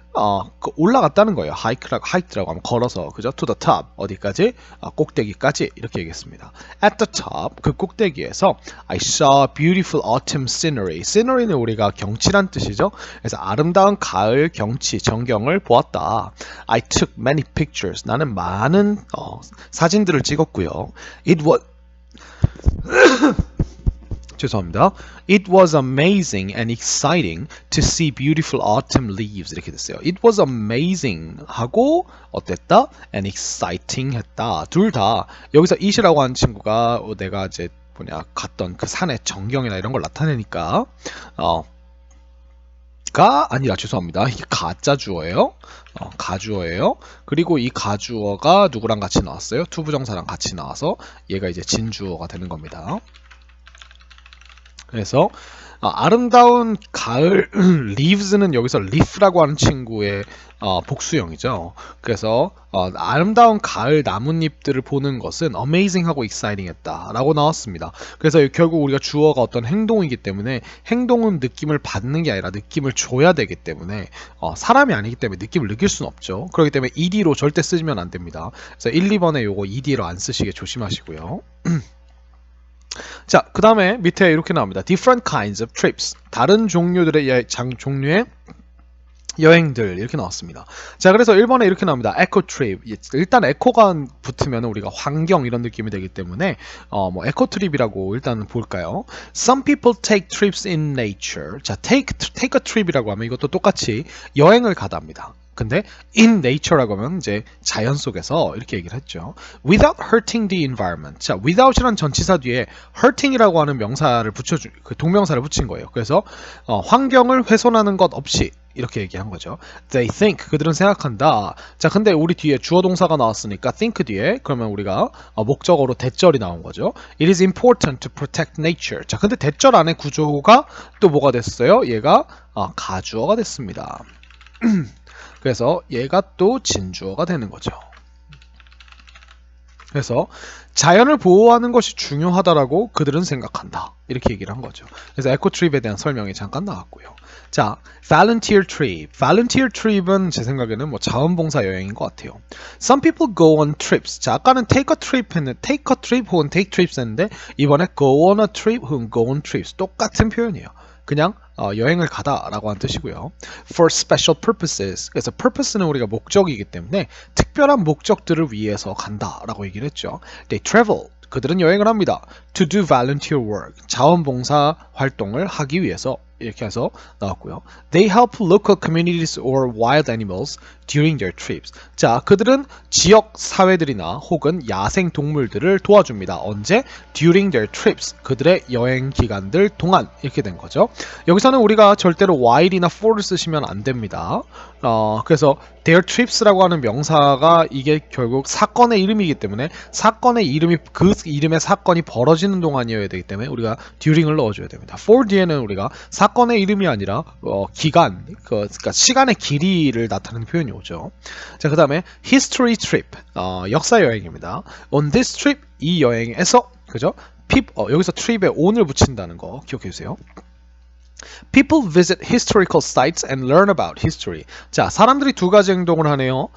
올라갔다는 거예요. hike라고 하면 걸어서 그죠? To the top 어디까지? 꼭대기까지 이렇게 얘기했습니다. At the top 그 꼭대기에서 I saw beautiful autumn scenery. scenery는 우리가 경치란 뜻이죠. 그래서 아름다운 가을 경치 전경을 보았다. I took many pictures. 나는 많은 사진들을 찍었고요. 죄송합니다. It was amazing and exciting to see beautiful autumn leaves 이렇게 됐어요. It was amazing 하고 어땠다? and exciting 했다. 둘 다 여기서 it이라고 하는 친구가 내가 이제 갔던 그 산의 전경이나 이런 걸 나타내니까 가 아니라 죄송합니다. 이게 가짜 주어예요. 가주어예요. 그리고 이 가주어가 누구랑 같이 나왔어요? 투부정사랑 같이 나와서 얘가 이제 진주어가 되는 겁니다. 그래서 아름다운 가을 leaves는 여기서 leaf라고 하는 친구의 복수형이죠. 그래서 아름다운 가을 나뭇잎들을 보는 것은 amazing하고 exciting했다라고 나왔습니다. 그래서 결국 우리가 주어가 어떤 행동이기 때문에 행동은 느낌을 받는 게 아니라 느낌을 줘야 되기 때문에 사람이 아니기 때문에 느낌을 느낄 수는 없죠. 그렇기 때문에 ed로 절대 쓰시면 안 됩니다. 그래서 1, 2번에 요거 ed로 안 쓰시게 조심하시고요. 자, 그 다음에 밑에 이렇게 나옵니다. Different kinds of trips. 다른 종류의 여행들 이렇게 나왔습니다. 자, 그래서 1번에 이렇게 나옵니다. eco trip. 일단 eco가 붙으면 우리가 환경 이런 느낌이 되기 때문에 eco trip이라고 일단 볼까요? Some people take trips in nature. 자, take a trip이라고 하면 이것도 똑같이 여행을 가답니다. 근데 in nature라고 하면 이제 자연 속에서 이렇게 얘기를 했죠. Without hurting the environment. 자, without이란 전치사 뒤에 hurting이라고 하는 명사를 그 동명사를 붙인 거예요. 그래서 환경을 훼손하는 것 없이 이렇게 얘기한 거죠. They think 그들은 생각한다. 자, 근데 우리 뒤에 주어 동사가 나왔으니까 think 뒤에 그러면 우리가 목적어로 대절이 나온 거죠. It is important to protect nature. 자, 근데 대절 안에 구조가 또 뭐가 됐어요? 얘가 가주어가 됐습니다. 그래서 얘가 또 진주어가 되는 거죠. 그래서 자연을 보호하는 것이 중요하다라고 그들은 생각한다. 이렇게 얘기를 한 거죠. 그래서 에코트립에 대한 설명이 잠깐 나왔고요. 자, volunteer trip. volunteer trip은 제 생각에는 뭐 자원봉사 여행인 것 같아요. Some people go on trips. 자, 아까는 take a trip 했는데 take a trip 혹은 take trips 했는데 이번에 go on a trip 혹은 go on trips 똑같은 표현이에요. 그냥 여행을 가다라고 한 뜻이고요. For special purposes. 그래서 purpose는 우리가 목적이기 때문에 특별한 목적들을 위해서 간다라고 얘기를 했죠. They travel. 그들은 여행을 합니다. To do volunteer work. 자원봉사 활동을 하기 위해서 이렇게 해서 나왔고요. They help local communities or wild animals during their trips. 자, 그들은 지역 사회들이나 혹은 야생 동물들을 도와줍니다. 언제? During their trips. 그들의 여행 기간들 동안 이렇게 된 거죠. 여기서는 우리가 절대로 while이나 for를 쓰시면 안 됩니다. 그래서 their trips라고 하는 명사가 이게 결국 사건의 이름이기 때문에 사건의 이름이 그 이름의 사건이 벌어지는 동안이어야 되기 때문에 우리가 during을 넣어줘야 됩니다. for 뒤에는 우리가 사건의 이름이 아니라 기간, 그러니까 시간의 길이를 나타내는 표현이 오죠. 자, 그 다음에 history trip, 역사 여행입니다. On this trip, 이 여행에서, 그죠? 여기서 trip에 on을 붙인다는 거 기억해 주세요. People visit historical sites and learn about history. 자, 사람들이 두 가지 행동을 하네요.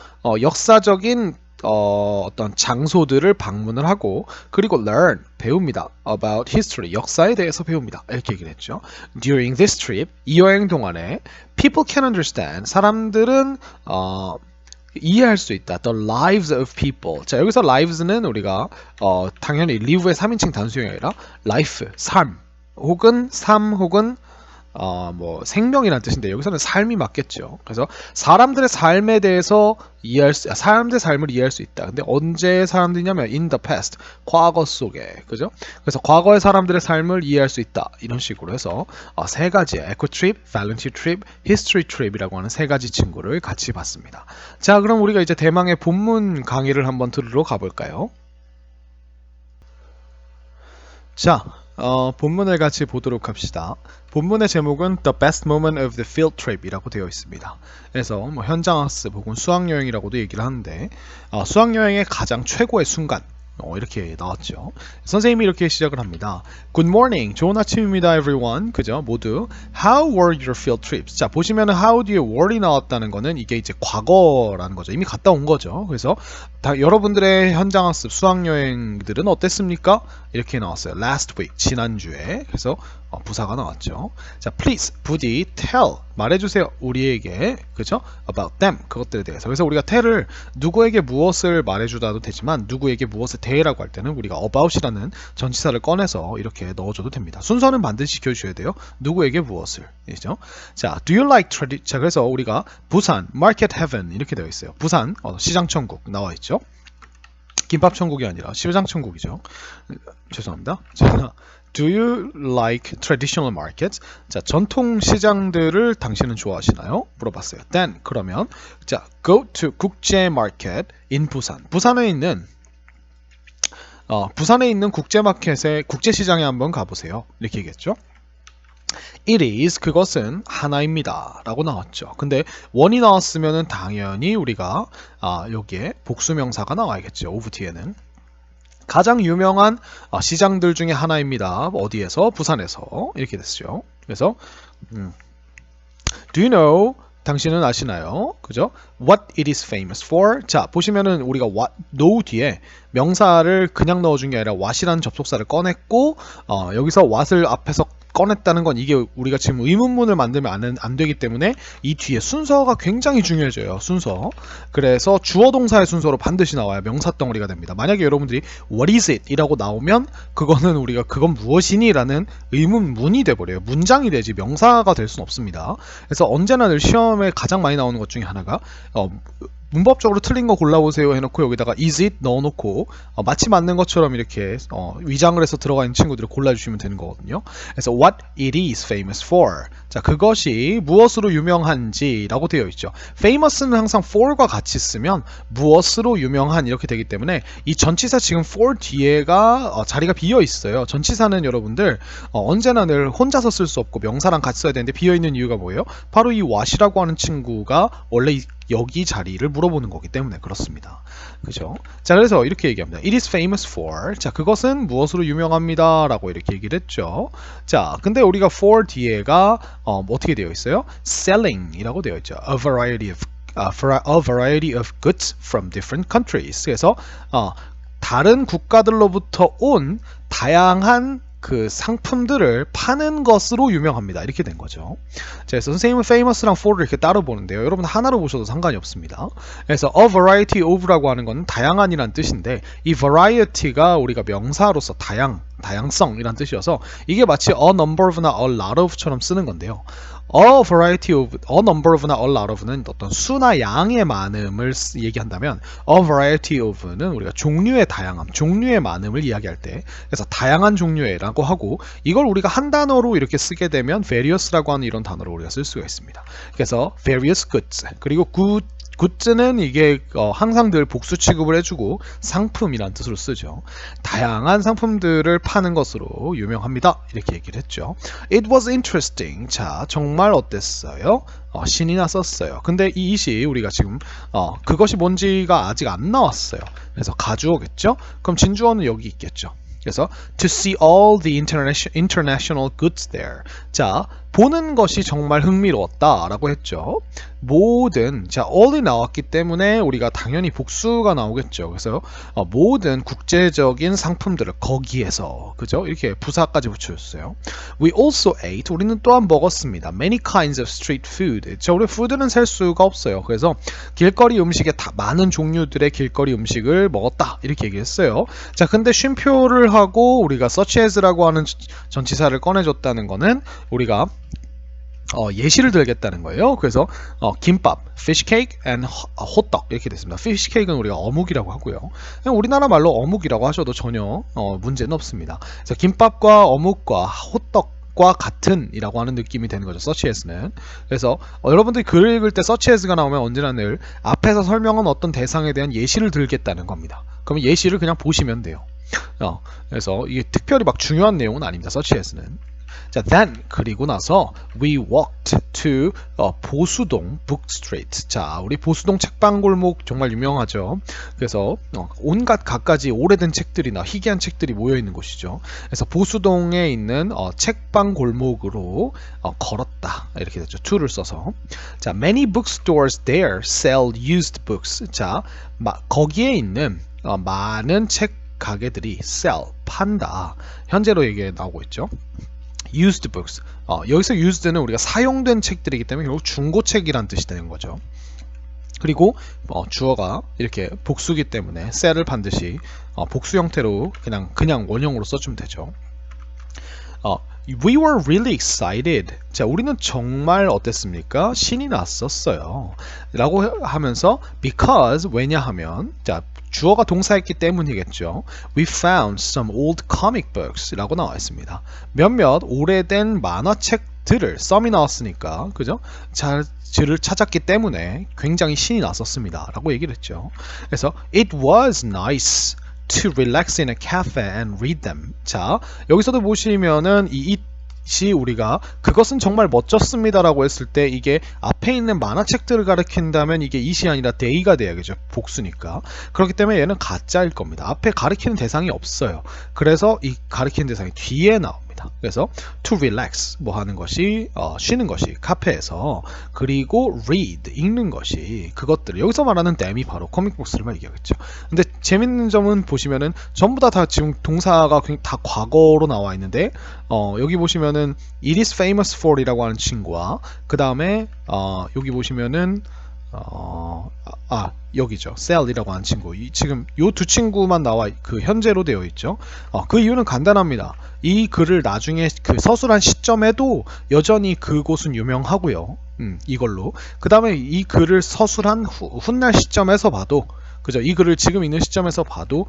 역사적인 어떤 장소들을 방문을 하고 그리고 learn, 배웁니다. about history, 역사에 대해서 배웁니다. 이렇게 얘기를 했죠. During this trip, 이 여행 동안에 people can understand, 사람들은 이해할 수 있다. The lives of people. 자, 여기서 lives는 우리가 당연히 live의 3인칭 단수형이 아니라 life, 삶 혹은 삶 혹은 뭐 생명이라는 뜻인데 여기서는 삶이 맞겠죠. 그래서 사람들의 삶에 대해서 사람들의 삶을 이해할 수 있다. 근데 언제 사람들이냐면 in the past, 과거 속에, 그죠? 그래서 과거의 사람들의 삶을 이해할 수 있다. 이런 식으로 해서 세 가지 eco trip, volunteer trip, history trip이라고 하는 세 가지 친구를 같이 봤습니다. 자, 그럼 우리가 이제 대망의 본문 강의를 한번 들으러 가볼까요? 자, 본문을 같이 보도록 합시다. 본문의 제목은 The Best Moment of the Field Trip 이라고 되어 있습니다. 그래서 뭐 현장학습 혹은 수학여행이라고도 얘기를 하는데 수학여행의 가장 최고의 순간 이렇게 나왔죠. 선생님이 이렇게 시작을 합니다. Good morning, 좋은 아침입니다, everyone. 그죠? 모두 How were your field trips? 자, 보시면은 how 뒤에 were이 나왔다는 거는 이게 이제 과거라는 거죠. 이미 갔다 온 거죠. 그래서 여러분들의 현장학습 수학여행들은 어땠습니까? 이렇게 나왔어요. Last week, 지난주에. 그래서 부사가 나왔죠. 자, please, 부디 tell, 말해주세요. 우리에게, 그죠? about them, 그것들에 대해서. 그래서 우리가 tell을 누구에게 무엇을 말해주다도 되지만 누구에게 무엇을 대해라고 할 때는 우리가 about이라는 전치사를 꺼내서 이렇게 넣어줘도 됩니다. 순서는 반드시 지켜주셔야 돼요. 누구에게 무엇을, 이죠? 자, do you like 자, 그래서 우리가 부산, market heaven 이렇게 되어 있어요. 부산, 시장천국 나와 있죠. 김밥천국이 아니라 시장천국이죠. 죄송합니다. 자, Do you like traditional markets? 자, 전통 시장들을 당신은 좋아하시나요? 물어봤어요. Then, 그러면 자, go to 국제 마켓 in 부산. 부산에 있는 국제마켓의 국제시장에 한번 가보세요. 이렇게 얘기했죠. It is, 그것은 하나입니다 라고 나왔죠. 근데 원이 나왔으면 당연히 우리가 여기에 복수명사가 나와야겠죠. of 뒤에는. 가장 유명한 시장들 중에 하나입니다. 어디에서? 부산에서. 이렇게 됐죠. 그래서 Do you know? 당신은 아시나요? 그죠? What it is famous for? 자, 보시면은 우리가 what, know 뒤에 명사를 그냥 넣어준 게 아니라 what이라는 접속사를 꺼냈고 여기서 what을 앞에서 꺼냈다는 건 이게 우리가 지금 의문문을 만들면 안 되기 때문에 이 뒤에 순서가 굉장히 중요해져요. 순서. 그래서 주어 동사의 순서로 반드시 나와야 명사 덩어리가 됩니다. 만약에 여러분들이 What is it? 이라고 나오면 그거는 우리가 그건 무엇이니? 라는 의문문이 돼버려요. 문장이 되지 명사가 될 수는 없습니다. 그래서 언제나 늘 시험에 가장 많이 나오는 것 중에 하나가 문법적으로 틀린 거 골라보세요 해놓고 여기다가 is it 넣어놓고 마치 맞는 것처럼 이렇게 위장을 해서 들어가 있는 친구들을 골라주시면 되는 거거든요. 그래서 what it is famous for. 자, 그것이 무엇으로 유명한지 라고 되어 있죠. famous는 항상 for과 같이 쓰면 무엇으로 유명한 이렇게 되기 때문에 이 전치사 지금 for 뒤에가 자리가 비어 있어요. 전치사는 여러분들 언제나 늘 혼자서 쓸 수 없고 명사랑 같이 써야 되는데 비어 있는 이유가 뭐예요? 바로 이 what이라고 하는 친구가 원래 여기 자리를 물어보는 거기 때문에 그렇습니다. 그죠? 자, 그래서 이렇게 얘기합니다. It is famous for. 자, 그것은 무엇으로 유명합니다. 라고 이렇게 얘기를 했죠. 자, 근데 우리가 for 뒤에가 어떻게 되어 있어요? selling 이라고 되어 있죠. A variety of goods from different countries. 그래서 다른 국가들로부터 온 다양한 그 상품들을 파는 것으로 유명합니다. 이렇게 된 거죠. 자, 그래서 선생님은 famous랑 for를 이렇게 따로 보는데요. 여러분 하나로 보셔도 상관이 없습니다. 그래서 a variety of라고 하는 건 다양한이란 뜻인데 이 variety가 우리가 명사로서 다양성이란 뜻이어서 이게 마치 a number of나 a lot of처럼 쓰는 건데요. a number of나 a lot of는 어떤 수나 양의 많음을 얘기한다면 a variety of는 우리가 종류의 다양함, 종류의 많음을 이야기할 때 그래서 다양한 종류의라고 하고 이걸 우리가 한 단어로 이렇게 쓰게 되면 various라고 하는 이런 단어로 우리가 쓸 수가 있습니다. 그래서 various goods 그리고 굿즈는 이게 항상 늘 복수 취급을 해주고 상품이란 뜻으로 쓰죠. 다양한 상품들을 파는 것으로 유명합니다. 이렇게 얘기를 했죠. It was interesting. 자, 정말 어땠어요? 신이 났었어요. 근데 이 it이 우리가 지금 그것이 뭔지가 아직 안 나왔어요. 그래서 가주어겠죠? 그럼 진주어는 여기 있겠죠. 그래서 to see all the international goods there. 자, 보는 것이 정말 흥미로웠다 라고 했죠. 모든, 자, all이 나왔기 때문에 우리가 당연히 복수가 나오겠죠. 그래서 모든 국제적인 상품들을 거기에서, 그죠? 이렇게 부사까지 붙여줬어요. We also ate, 우리는 또한 먹었습니다. Many kinds of street food. 자, 우리 푸드는 셀 수가 없어요. 그래서 길거리 음식에 다 많은 종류들의 길거리 음식을 먹었다 이렇게 얘기했어요. 자, 근데 쉼표를 하고 우리가 such as라고 하는 전치사를 꺼내줬다는 거는 우리가 예시를 들겠다는 거예요. 그래서 김밥, fish cake and 호떡 이렇게 됐습니다. fish cake는 우리가 어묵이라고 하고요. 그냥 우리나라 말로 어묵이라고 하셔도 전혀 문제는 없습니다. 그래서 김밥과 어묵과 호떡과 같은 이라고 하는 느낌이 되는 거죠. such as는. 그래서 여러분들이 글을 읽을 때 such as가 나오면 언제나 늘 앞에서 설명한 어떤 대상에 대한 예시를 들겠다는 겁니다. 그러면 예시를 그냥 보시면 돼요. 그래서 이게 특별히 막 중요한 내용은 아닙니다. such as는. 자, then 그리고 나서 we walked to 보수동 book street. 자, 우리 보수동 책방 골목 정말 유명하죠. 그래서 온갖 갖가지 오래된 책들이나 희귀한 책들이 모여 있는 곳이죠. 그래서 보수동에 있는 책방 골목으로 걸었다 이렇게 됐죠. to를 써서. 자, many bookstores there sell used books. 자, 거기에 있는 많은 책 가게들이 sell 판다. 현재로 얘기 나오고 있죠. used books. 여기서 used는 우리가 사용된 책들이기 때문에 결국 중고책이란 뜻이 되는 거죠. 그리고 주어가 이렇게 복수기 때문에 sell을 반드시 복수 형태로 그냥 원형으로 써주면 되죠. We were really excited. 자, 우리는 정말 어땠습니까? 신이 났었어요. 라고 하면서 because 왜냐하면 자, 주어가 동사였기 때문이겠죠. We found some old comic books 라고 나와 있습니다. 몇몇 오래된 만화책들을 썸이 나왔으니까 그죠? 를 찾았기 때문에 굉장히 신이 났었습니다. 라고 얘기를 했죠. 그래서 it was nice to relax in a cafe and read them. 자, 여기서도 보시면은 이 it이 우리가 그것은 정말 멋졌습니다라고 했을 때 이게 앞에 있는 만화책들을 가리킨다면 이게 it이 아니라 they가 돼야겠죠. 복수니까. 그렇기 때문에 얘는 가짜일 겁니다. 앞에 가리키는 대상이 없어요. 그래서 이 가리키는 대상이 뒤에 나옵니다. 그래서 to relax 뭐 하는 것이 쉬는 것이 카페에서 그리고 read 읽는 것이 그것들 여기서 말하는 them이 바로 코믹북스를 얘기하겠죠. 근데 재밌는 점은 보시면은 전부 다 지금 동사가 다 과거로 나와 있는데 여기 보시면은 it is famous for 이라고 하는 친구와 그 다음에 여기 보시면은 여기죠. sell이라고 하는 친구. 지금 이 두 친구만 나와 그 현재로 되어 있죠. 그 이유는 간단합니다. 이 글을 나중에 그 서술한 시점에도 여전히 그곳은 유명하고요. 이걸로. 그 다음에 이 글을 서술한 훗날 시점에서 봐도, 그죠? 이 글을 지금 있는 시점에서 봐도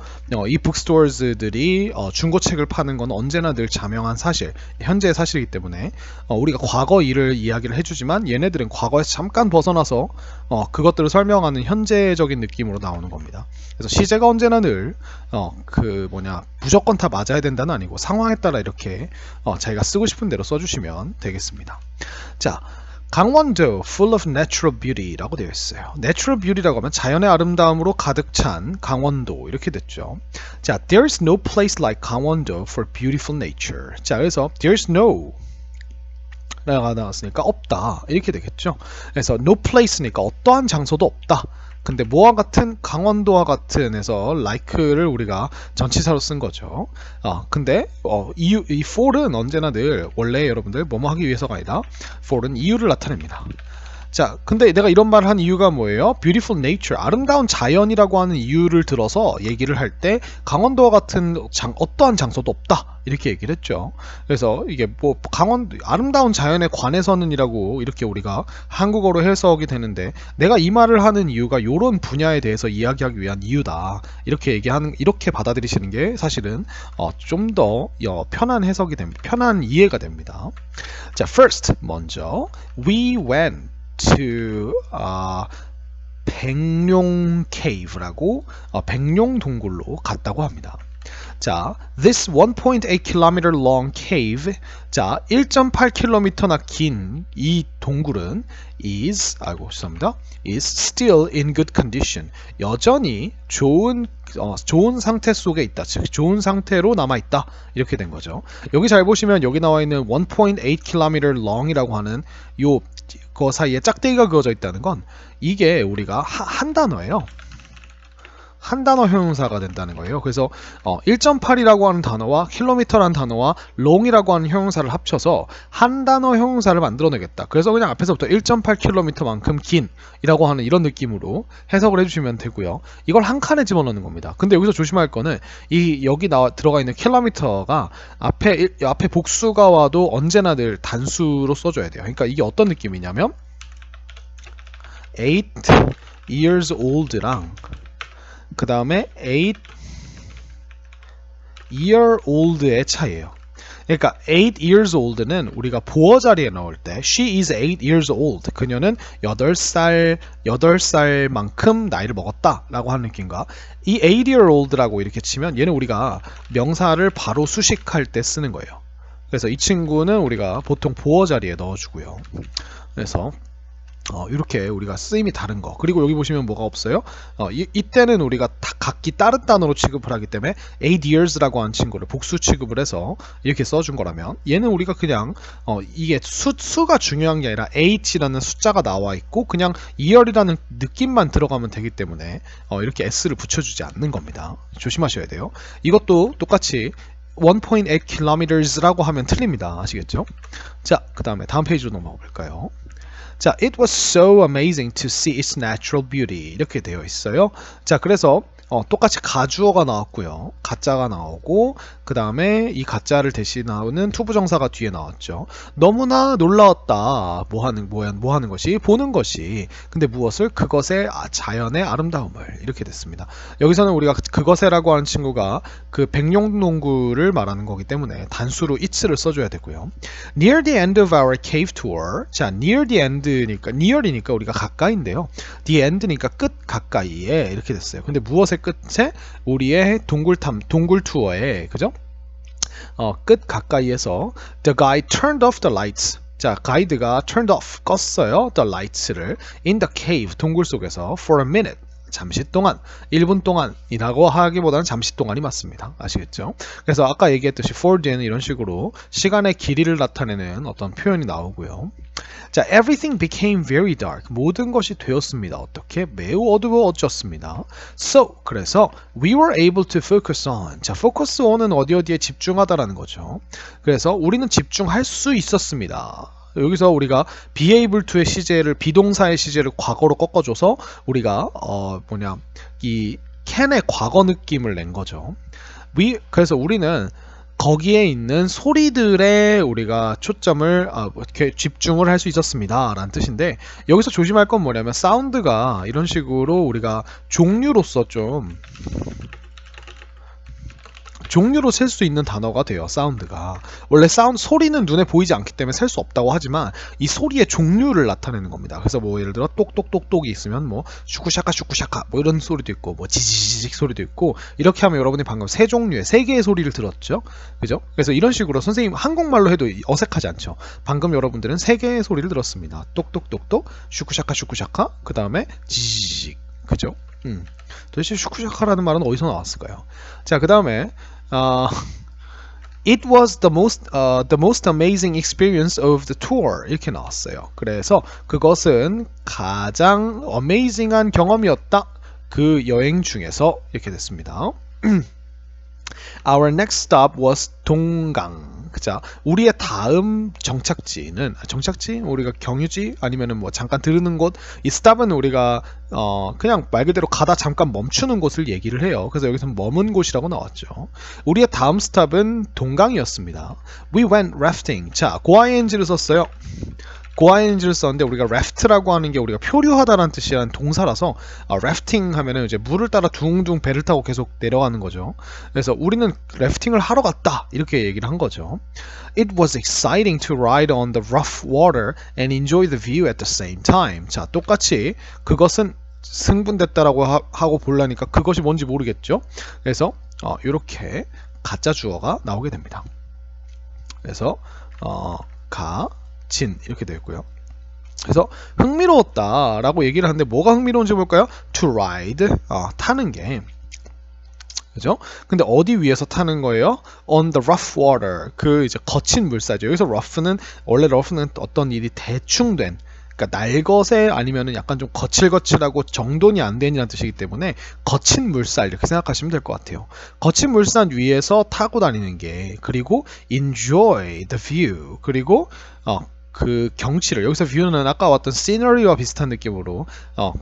이 북스토어즈들이 중고책을 파는 건 언제나 늘 자명한 사실, 현재의 사실이기 때문에 우리가 과거 일을 이야기를 해주지만 얘네들은 과거에서 잠깐 벗어나서 그것들을 설명하는 현재적인 느낌으로 나오는 겁니다. 그래서 시제가 언제나 늘 무조건 다 맞아야 된다는 아니고 상황에 따라 이렇게 자기가 쓰고 싶은 대로 써주시면 되겠습니다. 자, 강원도 full of natural beauty라고 되어 있어요. natural beauty라고 하면 자연의 아름다움으로 가득 찬 강원도 이렇게 됐죠. 자, there's no place like 강원도 for beautiful nature. 자, 그래서 there's no 라가 나왔으니까 없다 이렇게 되겠죠. 그래서 no place니까 어떠한 장소도 없다. 근데 뭐와 같은, 강원도와 같은 해서 like를 우리가 전치사로 쓴 거죠. 근데 이 for는 언제나 늘 원래 여러분들 뭐뭐 하기 위해서가 아니라 for는 이유를 나타냅니다. 자, 근데 내가 이런 말을 한 이유가 뭐예요? beautiful nature, 아름다운 자연이라고 하는 이유를 들어서 얘기를 할 때 강원도와 같은 어떠한 장소도 없다 이렇게 얘기를 했죠. 그래서 이게 강원도 아름다운 자연에 관해서는이라고 이렇게 우리가 한국어로 해석이 되는데, 내가 이 말을 하는 이유가 이런 분야에 대해서 이야기하기 위한 이유다 이렇게 받아들이시는 게 사실은 좀 더 편한 해석이 됩니다. 편한 이해가 됩니다. 자, first 먼저 we went to 백룡 cave라고 백룡 동굴로 갔다고 합니다. 자, this 1.8 km long cave, 자 1.8km나 긴 이 동굴은 is still in good condition, 여전히 좋은 상태 속에 있다, 즉 좋은 상태로 남아 있다 이렇게 된 거죠. 여기 잘 보시면 여기 나와 있는 1.8 km long이라고 하는 그 사이에 짝대기가 그어져 있다는 건 이게 우리가 한 단어예요. 한 단어 형용사가 된다는 거예요. 그래서 1.8이라고 하는 단어와 킬로미터라는 단어와 long이라고 하는 형용사를 합쳐서 한 단어 형용사를 만들어내겠다. 그래서 그냥 앞에서부터 1.8km만큼 긴이라고 하는 이런 느낌으로 해석을 해주시면 되고요. 이걸 한 칸에 집어넣는 겁니다. 근데 여기서 조심할 거는 여기 들어가 있는 킬로미터가 앞에 복수가 와도 언제나 늘 단수로 써줘야 돼요. 그러니까 이게 어떤 느낌이냐면 8 years old랑 그 다음에 8 year old의 차이예요. 그러니까 8 years old는 우리가 보어 자리에 넣을 때 she is 8 years old, 그녀는 8살만큼 나이를 먹었다 라고 하는 느낌과, 이 8 year old라고 이렇게 치면 얘는 우리가 명사를 바로 수식할 때 쓰는 거예요. 그래서 이 친구는 우리가 보통 보어 자리에 넣어주고요. 그래서 이렇게 우리가 쓰임이 다른 거. 그리고 여기 보시면 뭐가 없어요? 이때는 우리가 각기 다른 단어로 취급을 하기 때문에 8 years라고 하는 친구를 복수 취급을 해서 이렇게 써준 거라면, 얘는 우리가 그냥 이게 수가 중요한 게 아니라 h라는 숫자가 나와 있고 그냥 year이라는 느낌만 들어가면 되기 때문에 이렇게 s를 붙여주지 않는 겁니다. 조심하셔야 돼요. 이것도 똑같이 1.8 kilometers라고 하면 틀립니다. 아시겠죠? 자, 그 다음에 다음 페이지로 넘어가 볼까요? 자, it was so amazing to see its natural beauty 이렇게 되어 있어요. 자, 그래서 똑같이 가주어가 나왔고요, 가짜가 나오고 그 다음에 이 가짜를 대신하는 투부정사가 뒤에 나왔죠. 너무나 놀라웠다. 뭐 하는 것이, 보는 것이. 근데 무엇을? 그것의 자연의 아름다움을. 이렇게 됐습니다. 여기서는 우리가 그것에라고 하는 친구가 그 백룡동굴을 말하는 거기 때문에 단수로 it를 써줘야 되고요. Near the end of our cave tour. 자, near the end니까 near이니까 우리가 가까이인데요. the end니까 끝, 가까이에 이렇게 됐어요. 근데 무엇의 끝에? 우리의 동굴 투어에, 그죠? 끝 가까이에서 the guy turned off the lights. 자, 가이드가 turned off, 껐어요, the lights를 in the cave, 동굴 속에서 for a minute, 잠시 동안, 1분 동안이라고 하기보다는 잠시 동안이 맞습니다. 아시겠죠? 그래서 아까 얘기했듯이 for 뒤에는 이런 식으로 시간의 길이를 나타내는 어떤 표현이 나오고요. 자, everything became very dark. 모든 것이 되었습니다. 어떻게? 매우 어두워졌습니다. So, 그래서 we were able to focus on. 자, focus on은 어디에 집중하다라는 거죠. 그래서 우리는 집중할 수 있었습니다. 여기서 우리가 be able to의 시제를, 비동사의 시제를 과거로 꺾어줘서 우리가 이 can의 과거 느낌을 낸 거죠. 그래서 우리는 거기에 있는 소리들에 우리가 초점을 이렇게 집중을 할 수 있었습니다 라는 뜻인데, 여기서 조심할 건 뭐냐면 사운드가 이런 식으로 우리가 종류로서 좀 종류로 셀 수 있는 단어가 돼요. 사운드가 원래 소리는 눈에 보이지 않기 때문에 셀 수 없다고 하지만 이 소리의 종류를 나타내는 겁니다. 그래서 뭐 예를 들어 똑똑똑똑이 있으면 뭐 슈쿠샤카 슈쿠샤카 뭐 이런 소리도 있고 뭐 지지직 소리도 있고, 이렇게 하면 여러분이 방금 세 개의 소리를 들었죠, 그죠? 그래서 이런 식으로 선생님 한국말로 해도 어색하지 않죠. 방금 여러분들은 세 개의 소리를 들었습니다. 똑똑똑똑, 슈쿠샤카 슈쿠샤카, 그 다음에 지지직, 그죠? 도대체 슈쿠샤카라는 말은 어디서 나왔을까요? 자, 그 다음에 It was the most amazing experience of the tour 이렇게 나왔어요. 그래서 그것은 가장 amazing한 경험이었다, 그 여행 중에서 이렇게 됐습니다. Our next stop was 동강. 자, 우리의 다음 정착지는 우리가 경유지 아니면은 뭐 잠깐 들르는 곳, 이 stop은 우리가 그냥 말 그대로 가다 잠깐 멈추는 곳을 얘기를 해요. 그래서 여기서 머문 곳이라고 나왔죠. 우리의 다음 스탑은 동강이었습니다. We went rafting. 자, 고ing를 썼어요. 고ing를 썼는데 우리가 raft라고 하는 게 우리가 표류하다라는 뜻이란 동사라서 rafting 하면은 이제 물을 따라 둥둥 배를 타고 계속 내려가는 거죠. 그래서 우리는 래프팅을 하러 갔다 이렇게 얘기를 한 거죠. It was exciting to ride on the rough water and enjoy the view at the same time. 자, 똑같이 그것은 승분됐다라고 하고 보려니까 그것이 뭔지 모르겠죠. 그래서 이렇게 가짜 주어가 나오게 됩니다. 그래서 진 이렇게 되어 있고요. 그래서 흥미로웠다 라고 얘기를 하는데 뭐가 흥미로운지 볼까요? To ride, 타는 게, 그죠? 근데 어디 위에서 타는 거예요? On the rough water, 그 이제 거친 물살이죠. 여기서 원래 rough는 어떤 일이 대충 된, 그러니까 날것에 아니면은 약간 좀 거칠거칠하고 정돈이 안 된이라는 뜻이기 때문에 거친 물살 이렇게 생각하시면 될 것 같아요. 거친 물살 위에서 타고 다니는 게, 그리고 enjoy the view, 그리고 그 경치를, 여기서 view는 아까 왔던 scenery와 비슷한 느낌으로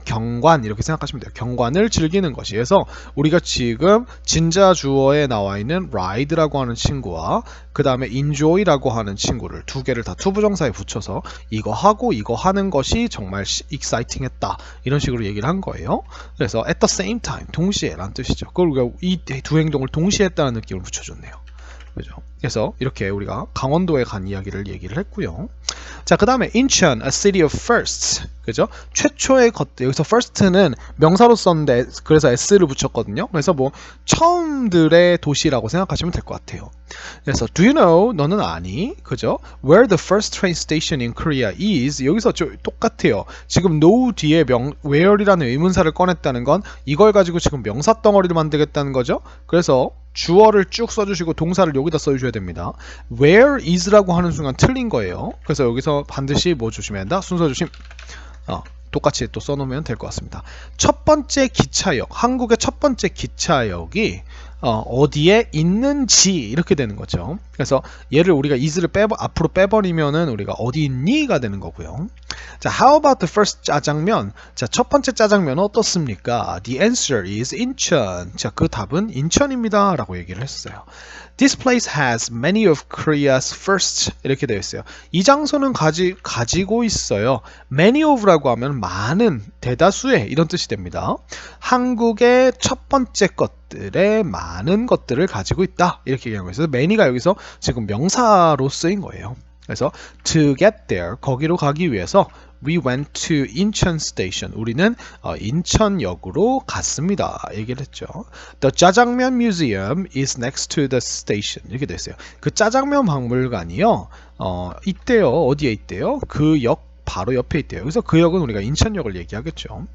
경관 이렇게 생각하시면 돼요. 경관을 즐기는 것이. 그래서 우리가 지금 진자 주어에 나와 있는 ride라고 하는 친구와 그 다음에 enjoy라고 하는 친구를 두 개를 다 투부정사에 붙여서 이거 하고 이거 하는 것이 정말 exciting했다 이런 식으로 얘기를 한 거예요. 그래서 at the same time, 동시에 라는 뜻이죠. 그걸 우리가 이 두 행동을 동시에 했다는 느낌을 붙여줬네요. 그죠? 그래서 이렇게 우리가 강원도에 간 이야기를 얘기를 했고요. 자, 그 다음에 인천, a city of firsts. 그죠? 최초의 여기서 first는 명사로 썼는데 그래서 s를 붙였거든요. 그래서 뭐 처음들의 도시라고 생각하시면 될 것 같아요. 그래서 do you know, 너는 아니? 그죠? Where the first train station in Korea is. 여기서 똑같아요. 지금 know 뒤에 where이라는 의문사를 꺼냈다는 건 이걸 가지고 지금 명사 덩어리를 만들겠다는 거죠. 그래서 주어를 쭉 써주시고 동사를 여기다 써주셔야 됩니다. Where is라고 하는 순간 틀린 거예요. 그래서 여기서 반드시 뭐 조심해야 한다? 순서 조심. 똑같이 또 써놓으면 될 것 같습니다. 첫 번째 기차역, 한국의 첫 번째 기차역이 어디에 있는지 이렇게 되는 거죠. 그래서 얘를 우리가 is를 앞으로 빼버리면은 우리가 어디 있니가 되는 거고요. 자, how about the first 짜장면? 자, 첫 번째 짜장면은 어떻습니까? The answer is 인천. 자, 그 답은 인천입니다 라고 얘기를 했어요. This place has many of Korea's firsts. 이렇게 되어 있어요. 이 장소는 가지고 있어요. many of라고 하면 많은, 대다수의 이런 뜻이 됩니다. 한국의 첫 번째 것들의 많은 것들을 가지고 있다 이렇게 얘기하고 있어요. many가 여기서 지금 명사로 쓰인 거예요. 그래서 to get there, 거기로 가기 위해서 we went to 인천 station. 우리는 인천역으로 갔습니다. 얘기를 했죠. The 짜장면 museum is next to the station. 이렇게 됐어요. 그 짜장면 박물관이요. 있대요. 어디에 있대요? 그 역 바로 옆에 있대요. 그래서 그 역은 우리가 인천역을 얘기하겠죠.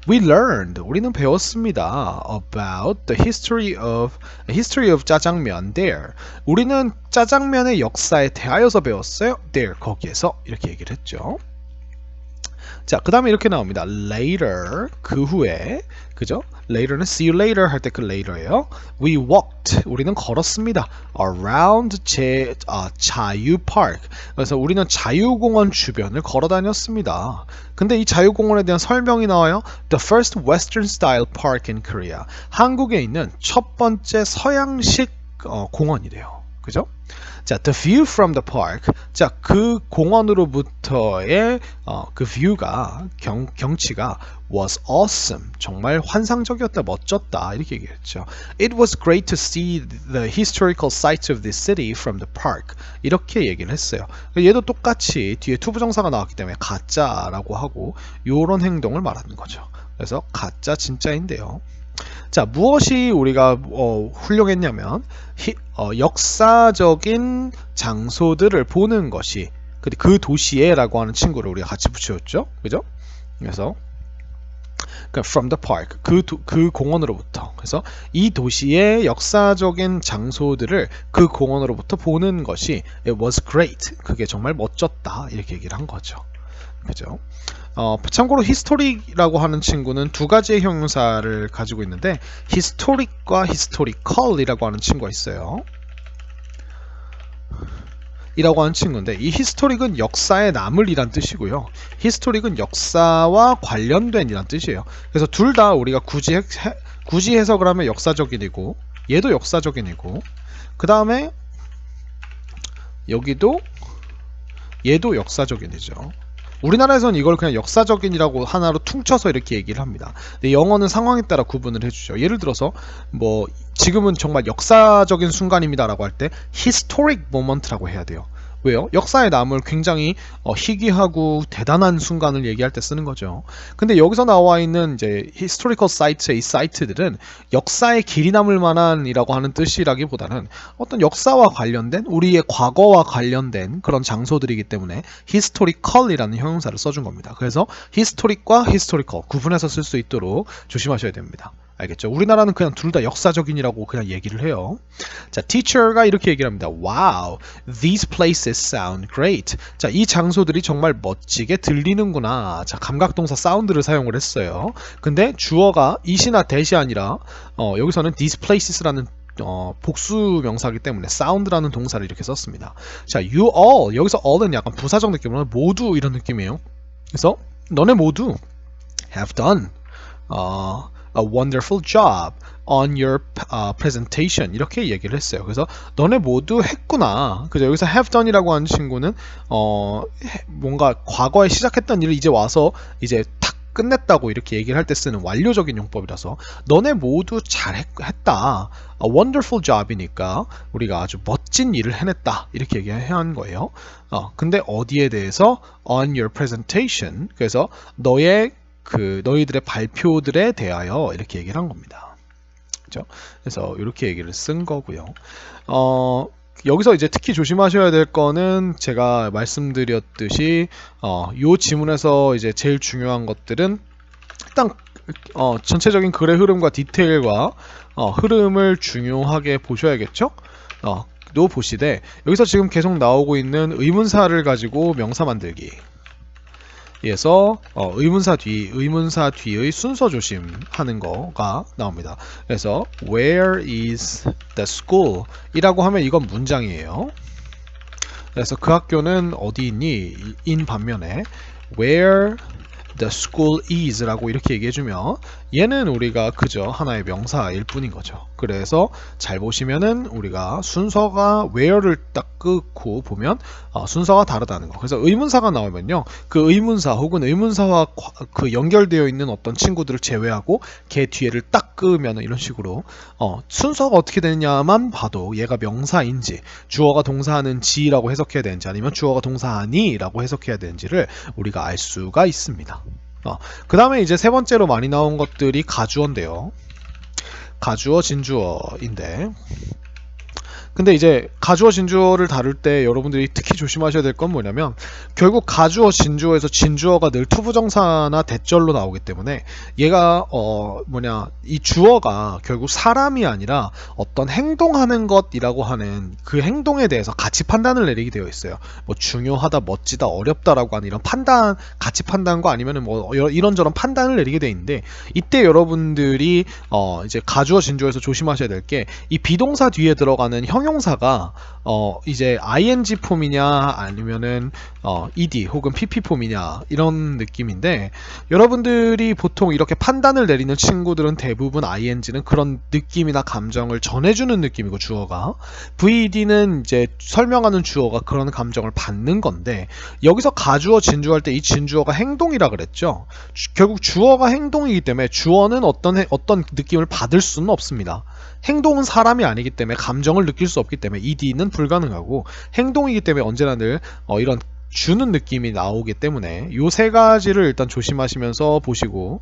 We learned, 우리는 배웠습니다. About the history of 짜장면 there. 우리는 짜장면의 역사에 대하여서 배웠어요. There, 거기에서 이렇게 얘기를 했죠. 자, 그 다음에 이렇게 나옵니다. Later, 그 후에, 그죠? Later는 see you later 할 때 그 later예요. We walked, 우리는 걸었습니다. Around 자유park. 그래서 우리는 자유공원 주변을 걸어 다녔습니다. 근데 이 자유공원에 대한 설명이 나와요. The first Western style park in Korea. 한국에 있는 첫 번째 서양식 공원이래요. 그죠? 자, the view from the park. 자, 그 공원으로부터의 그 view가 경치가 was awesome. 정말 환상적이었다, 멋졌다 이렇게 얘기했죠. It was great to see the historical sights of this city from the park. 이렇게 얘기를 했어요. 얘도 똑같이 뒤에 투부정사가 나왔기 때문에 가짜라고 하고 요런 행동을 말하는 거죠. 그래서 가짜 진짜인데요. 자, 무엇이 우리가 훌륭했냐면 역사적인 장소들을 보는 것이 그 도시에 라고 하는 친구를 우리가 같이 붙였죠. 그죠? 그래서 from the park, 그 공원으로부터. 그래서 이 도시의 역사적인 장소들을 그 공원으로부터 보는 것이 it was great. 그게 정말 멋졌다. 이렇게 얘기를 한 거죠. 그죠? 참고로 historic이라고 하는 친구는 두 가지의 형용사를 가지고 있는데 historic과 historical이라고 하는 친구가 있어요. 이라고 하는 친구인데 이 historic은 역사에 남을 이란 뜻이고요. historic은 역사와 관련된 이란 뜻이에요. 그래서 둘 다 우리가 굳이 해석을 하면 역사적인이고 얘도 역사적인이고 그 다음에 여기도 얘도 역사적인이죠. 우리나라에서는 이걸 그냥 역사적인이라고 하나로 퉁쳐서 이렇게 얘기를 합니다. 근데 영어는 상황에 따라 구분을 해주죠. 예를 들어서 뭐 지금은 정말 역사적인 순간입니다라고 할 때 historic moment라고 해야 돼요. 왜요? 역사에 남을 굉장히 희귀하고 대단한 순간을 얘기할 때 쓰는 거죠. 근데 여기서 나와 있는 이제 historical site의 이 사이트들은 역사에 길이 남을 만한이라고 하는 뜻이라기보다는 어떤 역사와 관련된 우리의 과거와 관련된 그런 장소들이기 때문에 historical이라는 형용사를 써준 겁니다. 그래서 historic과 historical 구분해서 쓸 수 있도록 조심하셔야 됩니다. 알겠죠? 우리나라는 그냥 둘 다 역사적인이라고 그냥 얘기를 해요. 자, teacher가 이렇게 얘기를 합니다. Wow, these places sound great. 자, 이 장소들이 정말 멋지게 들리는구나. 자, 감각동사 sound를 사용을 했어요. 근데 주어가 it이나 that이 아니라 여기서는 these places라는 복수 명사이기 때문에 sound라는 동사를 이렇게 썼습니다. 자, you all 여기서 all은 약간 부사적 느낌으로 모두 이런 느낌이에요. 그래서 너네 모두 have done a wonderful job on your presentation 이렇게 얘기를 했어요. 그래서 너네 모두 했구나. 그죠? 여기서 have done이라고 하는 친구는 뭔가 과거에 시작했던 일을 이제 와서 이제 탁 끝냈다고 이렇게 얘기를 할 때 쓰는 완료적인 용법이라서 너네 모두 잘했다. A wonderful job이니까 우리가 아주 멋진 일을 해냈다. 이렇게 얘기해야 하는 거예요. 근데 어디에 대해서 on your presentation 그래서 너희들의 발표들에 대하여 이렇게 얘기를 한 겁니다. 그렇죠? 그래서 이렇게 얘기를 쓴 거고요. 여기서 이제 특히 조심하셔야 될 거는 제가 말씀드렸듯이 이 지문에서 이제 제일 중요한 것들은 일단 전체적인 글의 흐름과 디테일과 흐름을 중요하게 보셔야겠죠? 또 보시되 여기서 지금 계속 나오고 있는 의문사를 가지고 명사 만들기 에서 의문사 뒤의 순서 조심하는 거가 나옵니다. 그래서 Where is the school? 이라고 하면 이건 문장이에요. 그래서 그 학교는 어디 있니? 인 반면에 Where the school is 라고 이렇게 얘기해주면 얘는 우리가 그저 하나의 명사일 뿐인 거죠. 그래서 잘 보시면은 우리가 순서가 where를 딱 끊고 보면 순서가 다르다는 거. 그래서 의문사가 나오면요, 그 의문사 혹은 의문사와 그 연결되어 있는 어떤 친구들을 제외하고 걔 뒤에를 딱 끄면 이런 식으로 순서가 어떻게 되느냐만 봐도 얘가 명사인지 주어가 동사하는지라고 해석해야 되는지 아니면 주어가 동사하니라고 해석해야 되는지를 우리가 알 수가 있습니다. 그 다음에 이제 세 번째로 많이 나온 것들이 가주어인데요. 가주어, 진주어인데 근데 이제 가주어, 진주어를 다룰 때 여러분들이 특히 조심하셔야 될 건 뭐냐면 결국 가주어, 진주어에서 진주어가 늘 투부정사나 대절로 나오기 때문에 얘가 이 주어가 결국 사람이 아니라 어떤 행동하는 것이라고 하는 그 행동에 대해서 가치 판단을 내리게 되어 있어요. 뭐 중요하다, 멋지다, 어렵다라고 하는 이런 판단, 가치 판단과 아니면은 뭐 이런저런 판단을 내리게 되어 있는데 이때 여러분들이 이제 가주어, 진주어에서 조심하셔야 될 게 이 비동사 뒤에 들어가는 형용사가 이제 ing 폼이냐 아니면은 ED 혹은 PP 폼이냐 이런 느낌인데, 여러분들이 보통 이렇게 판단을 내리는 친구들은 대부분 ING는 그런 느낌이나 감정을 전해주는 느낌이고, 주어가 VED는 이제 설명하는 주어가 그런 감정을 받는 건데, 여기서 가주어 진주할 때 이 진주어가 행동이라 그랬죠. 결국 주어가 행동이기 때문에 주어는 어떤 느낌을 받을 수는 없습니다. 행동은 사람이 아니기 때문에 감정을 느낄 수 없기 때문에 ED는 불가능하고, 행동이기 때문에 언제나 늘 이런 주는 느낌이 나오기 때문에 요 세 가지를 일단 조심하시면서 보시고,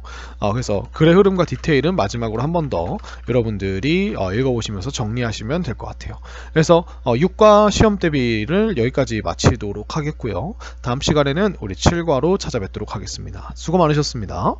그래서 글의 흐름과 디테일은 마지막으로 한 번 더 여러분들이 읽어보시면서 정리하시면 될 것 같아요. 그래서 6과 시험 대비를 여기까지 마치도록 하겠고요. 다음 시간에는 우리 7과로 찾아뵙도록 하겠습니다. 수고 많으셨습니다.